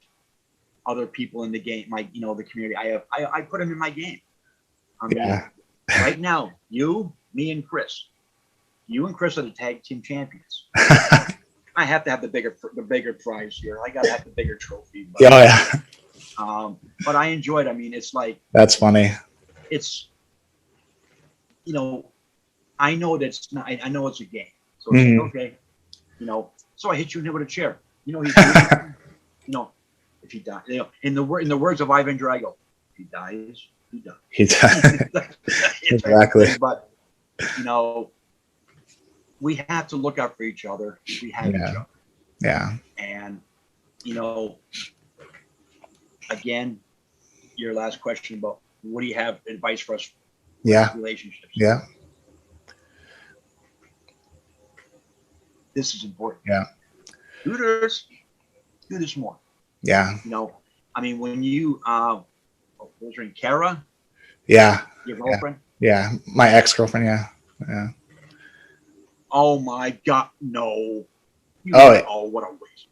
[SPEAKER 2] other people in the game, the community. I put them in my game. I mean, right now, me and Chris. You and Chris are the tag team champions. I have to have the bigger prize here. I got to have the bigger trophy. But, but I enjoyed. I mean, it's like
[SPEAKER 1] that's funny.
[SPEAKER 2] It's I know that's not. I know it's a game. So it's like, okay, So I hit you in the head with a chair. He's if he dies, in the words of Ivan Drago, if he dies, he dies.
[SPEAKER 1] He dies. Exactly.
[SPEAKER 2] But we have to look out for each other. We have each other.
[SPEAKER 1] Yeah.
[SPEAKER 2] And again, your last question about what do you have advice for us?
[SPEAKER 1] Yeah.
[SPEAKER 2] Relationships.
[SPEAKER 1] Yeah.
[SPEAKER 2] This is important.
[SPEAKER 1] Yeah.
[SPEAKER 2] Do this more.
[SPEAKER 1] Yeah.
[SPEAKER 2] You know, I mean, when you, what was her name, Kara?
[SPEAKER 1] Yeah.
[SPEAKER 2] Your girlfriend?
[SPEAKER 1] Yeah. My ex-girlfriend. Yeah. Yeah.
[SPEAKER 2] Oh my God, no. What a waste.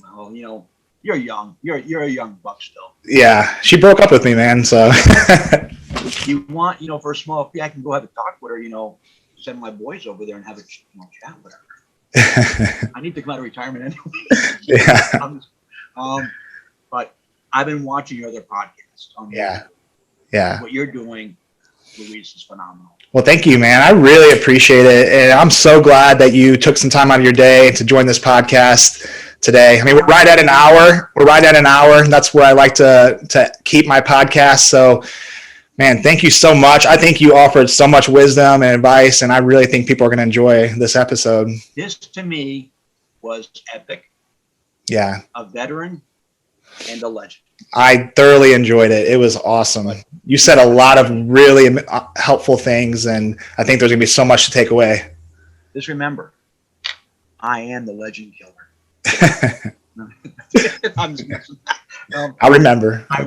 [SPEAKER 2] Well, you know, you're young. You're a young buck still.
[SPEAKER 1] Yeah. She broke up with me, man. So.
[SPEAKER 2] You want, you know, for a small fee, I can go have a talk with her, you know, send my boys over there and have a chat with her. I need to come out of retirement anyway.
[SPEAKER 1] Yeah.
[SPEAKER 2] But I've been watching your other podcasts on
[SPEAKER 1] Yeah.
[SPEAKER 2] YouTube.
[SPEAKER 1] Yeah.
[SPEAKER 2] What you're doing, Luis, is phenomenal.
[SPEAKER 1] Well, thank you, man. I really appreciate it. And I'm so glad that you took some time out of your day to join this podcast today. I mean, we're right at an hour. And that's where I like to keep my podcast. So, man, thank you so much. I think you offered so much wisdom and advice, and I really think people are going to enjoy this episode.
[SPEAKER 2] This, to me, was epic.
[SPEAKER 1] Yeah.
[SPEAKER 2] A veteran and a legend.
[SPEAKER 1] I thoroughly enjoyed it. It was awesome. You said a lot of really helpful things, and I think there's going to be so much to take away.
[SPEAKER 2] Just remember, I am the legend killer. I'm just messing.
[SPEAKER 1] I remember.
[SPEAKER 2] I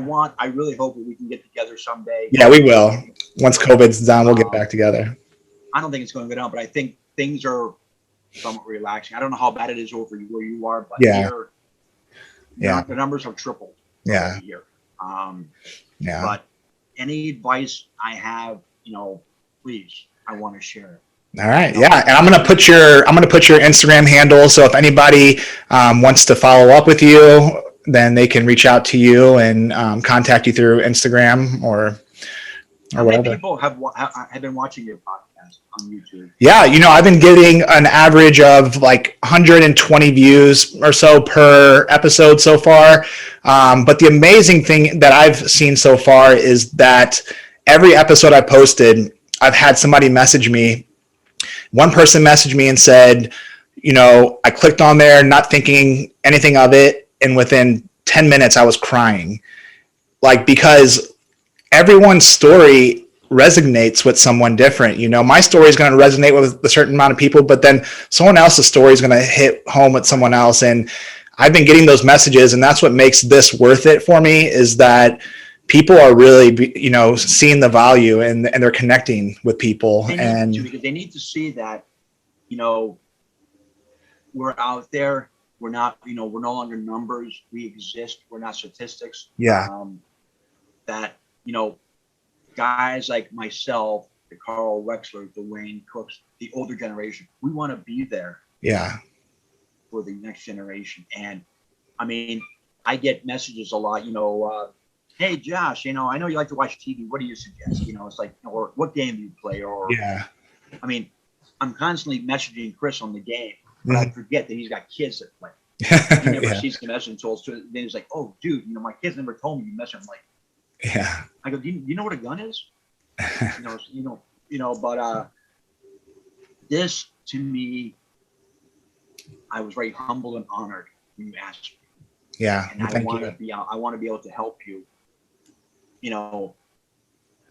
[SPEAKER 2] really hope that we can get together someday.
[SPEAKER 1] Yeah, we will. Once COVID's done, we'll get back together.
[SPEAKER 2] I don't think it's going to go down, but I think things are somewhat relaxing. I don't know how bad it is over where you are, but here, the numbers have tripled.
[SPEAKER 1] Yeah.
[SPEAKER 2] Here.
[SPEAKER 1] Yeah.
[SPEAKER 2] But any advice I have, you know, please, I want to share it.
[SPEAKER 1] All right. Yeah. And I'm going to put your Instagram handle. So if anybody wants to follow up with you, then they can reach out to you and contact you through Instagram or
[SPEAKER 2] How
[SPEAKER 1] whatever.
[SPEAKER 2] many people have been watching your podcast on YouTube?
[SPEAKER 1] Yeah. You know, I've been getting an average of like 120 views or so per episode so far. But the amazing thing that I've seen so far is that every episode I posted, I've had somebody message me. One person messaged me and said, you know, I clicked on there not thinking anything of it, and within 10 minutes I was crying. Like, because everyone's story resonates with someone different. You know, my story is going to resonate with a certain amount of people, but then someone else's story is going to hit home with someone else. And I've been getting those messages, and that's what makes this worth it for me, is that people are really, you know, seeing the value and they're connecting with people.
[SPEAKER 2] Because they need to see that, you know, we're out there. We're not, you know, we're no longer numbers. We exist. We're not statistics.
[SPEAKER 1] Yeah.
[SPEAKER 2] That, you know, guys like myself, the Carl Wexler, the Wayne Cooks, the older generation, we want to be there.
[SPEAKER 1] Yeah.
[SPEAKER 2] For the next generation. And I mean, I get messages a lot, you know, hey Josh, you know, I know you like to watch TV. What do you suggest? You know, it's like, or what game do you play? Or,
[SPEAKER 1] yeah.
[SPEAKER 2] I mean, I'm constantly messaging Chris on the game, but I forget that he's got kids that play. He never sees the message until then he's like, oh, dude, you know, my kids never told me you message. I'm like,
[SPEAKER 1] yeah.
[SPEAKER 2] I go, do you know what a gun is? But this to me, I was very humble and honored when you asked me.
[SPEAKER 1] Yeah.
[SPEAKER 2] And I want to be able to help you, you know,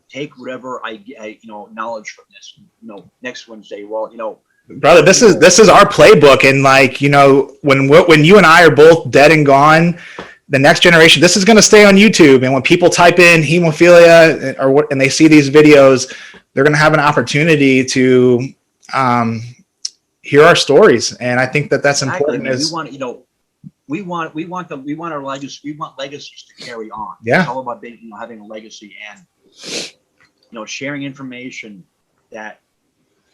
[SPEAKER 2] take whatever I get, you know, knowledge from this, you know, next Wednesday. Well, you know,
[SPEAKER 1] brother, this is our playbook. And like, you know, when you and I are both dead and gone, the next generation, this is going to stay on YouTube. And when people type in hemophilia and they see these videos, they're going to have an opportunity to hear our stories. And I think that's important.
[SPEAKER 2] We want our legacy. We want legacies to carry on.
[SPEAKER 1] Yeah.
[SPEAKER 2] It's all about being, you know, having a legacy and, you know, sharing information that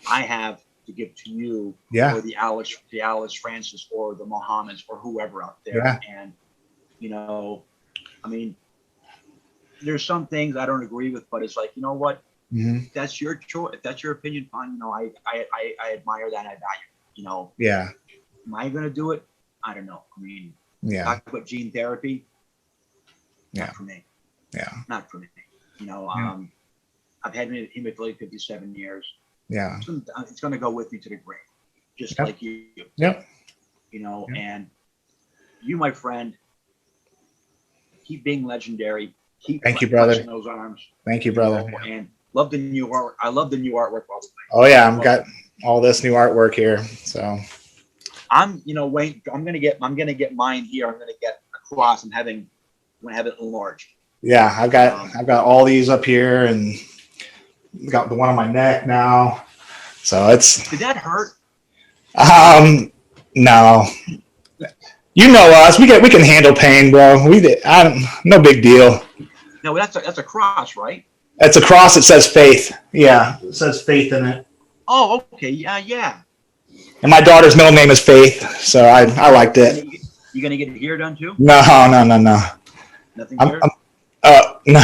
[SPEAKER 2] I have to give to you, or the Alice Francis or the Mohammeds or whoever out there.
[SPEAKER 1] Yeah.
[SPEAKER 2] And, you know, I mean, there's some things I don't agree with, but it's like, you know what?
[SPEAKER 1] Mm-hmm.
[SPEAKER 2] That's your choice. If that's your opinion, fine. You know, I admire that. I value it, you know.
[SPEAKER 1] Yeah.
[SPEAKER 2] Am I going to do it? I don't know. I mean, talk about gene therapy. Not for me.
[SPEAKER 1] Yeah.
[SPEAKER 2] Not for me. You know, I've had hemophilia 57 years.
[SPEAKER 1] Yeah.
[SPEAKER 2] It's going to go with me to the grave, just like you.
[SPEAKER 1] Yep.
[SPEAKER 2] You know, and you, my friend, keep being legendary. Keep
[SPEAKER 1] Thank you, brother.
[SPEAKER 2] flexing those arms.
[SPEAKER 1] Thank you, brother.
[SPEAKER 2] And love the new art. I love the new artwork, by the way.
[SPEAKER 1] Oh yeah, I've got all this new artwork here. So
[SPEAKER 2] I'm gonna get mine here. I'm gonna get a cross. I'm gonna have it enlarged.
[SPEAKER 1] yeah, I've got all these up here, and got the one on my neck now. So it's.
[SPEAKER 2] Did that hurt?
[SPEAKER 1] No. You know us. We can handle pain, bro. No big deal.
[SPEAKER 2] No, that's a cross, right?
[SPEAKER 1] It's a cross that says faith. Yeah, it says faith in it.
[SPEAKER 2] Oh, okay. Yeah.
[SPEAKER 1] And my daughter's middle name is Faith, so I liked it.
[SPEAKER 2] You gonna get it here done too?
[SPEAKER 1] No.
[SPEAKER 2] Nothing here.
[SPEAKER 1] No.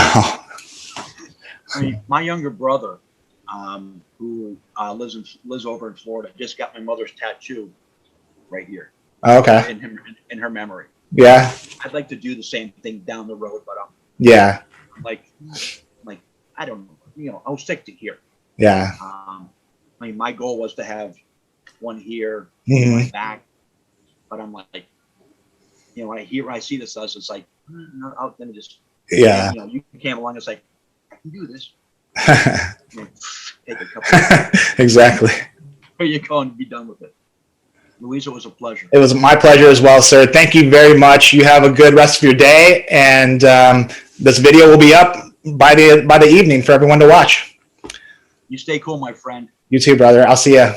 [SPEAKER 2] I mean, my younger brother, who lives over in Florida, just got my mother's tattoo right here.
[SPEAKER 1] Okay.
[SPEAKER 2] In her memory.
[SPEAKER 1] Yeah.
[SPEAKER 2] I'd like to do the same thing down the road, but
[SPEAKER 1] yeah.
[SPEAKER 2] Like I don't know. I'll stick to here.
[SPEAKER 1] Yeah.
[SPEAKER 2] I mean, my goal was to have one here,
[SPEAKER 1] Mm-hmm.
[SPEAKER 2] my back, but I'm like, when I see this, it's like, no, I'll then just,
[SPEAKER 1] Yeah.
[SPEAKER 2] You came along. It's like, I can do this. Take a couple.
[SPEAKER 1] Exactly.
[SPEAKER 2] Here you go and be done with it. Louise, it was a pleasure.
[SPEAKER 1] It was my pleasure as well, sir. Thank you very much. You have a good rest of your day, and this video will be up by the evening for everyone to watch.
[SPEAKER 2] You stay cool, my friend.
[SPEAKER 1] You too, brother. I'll see you.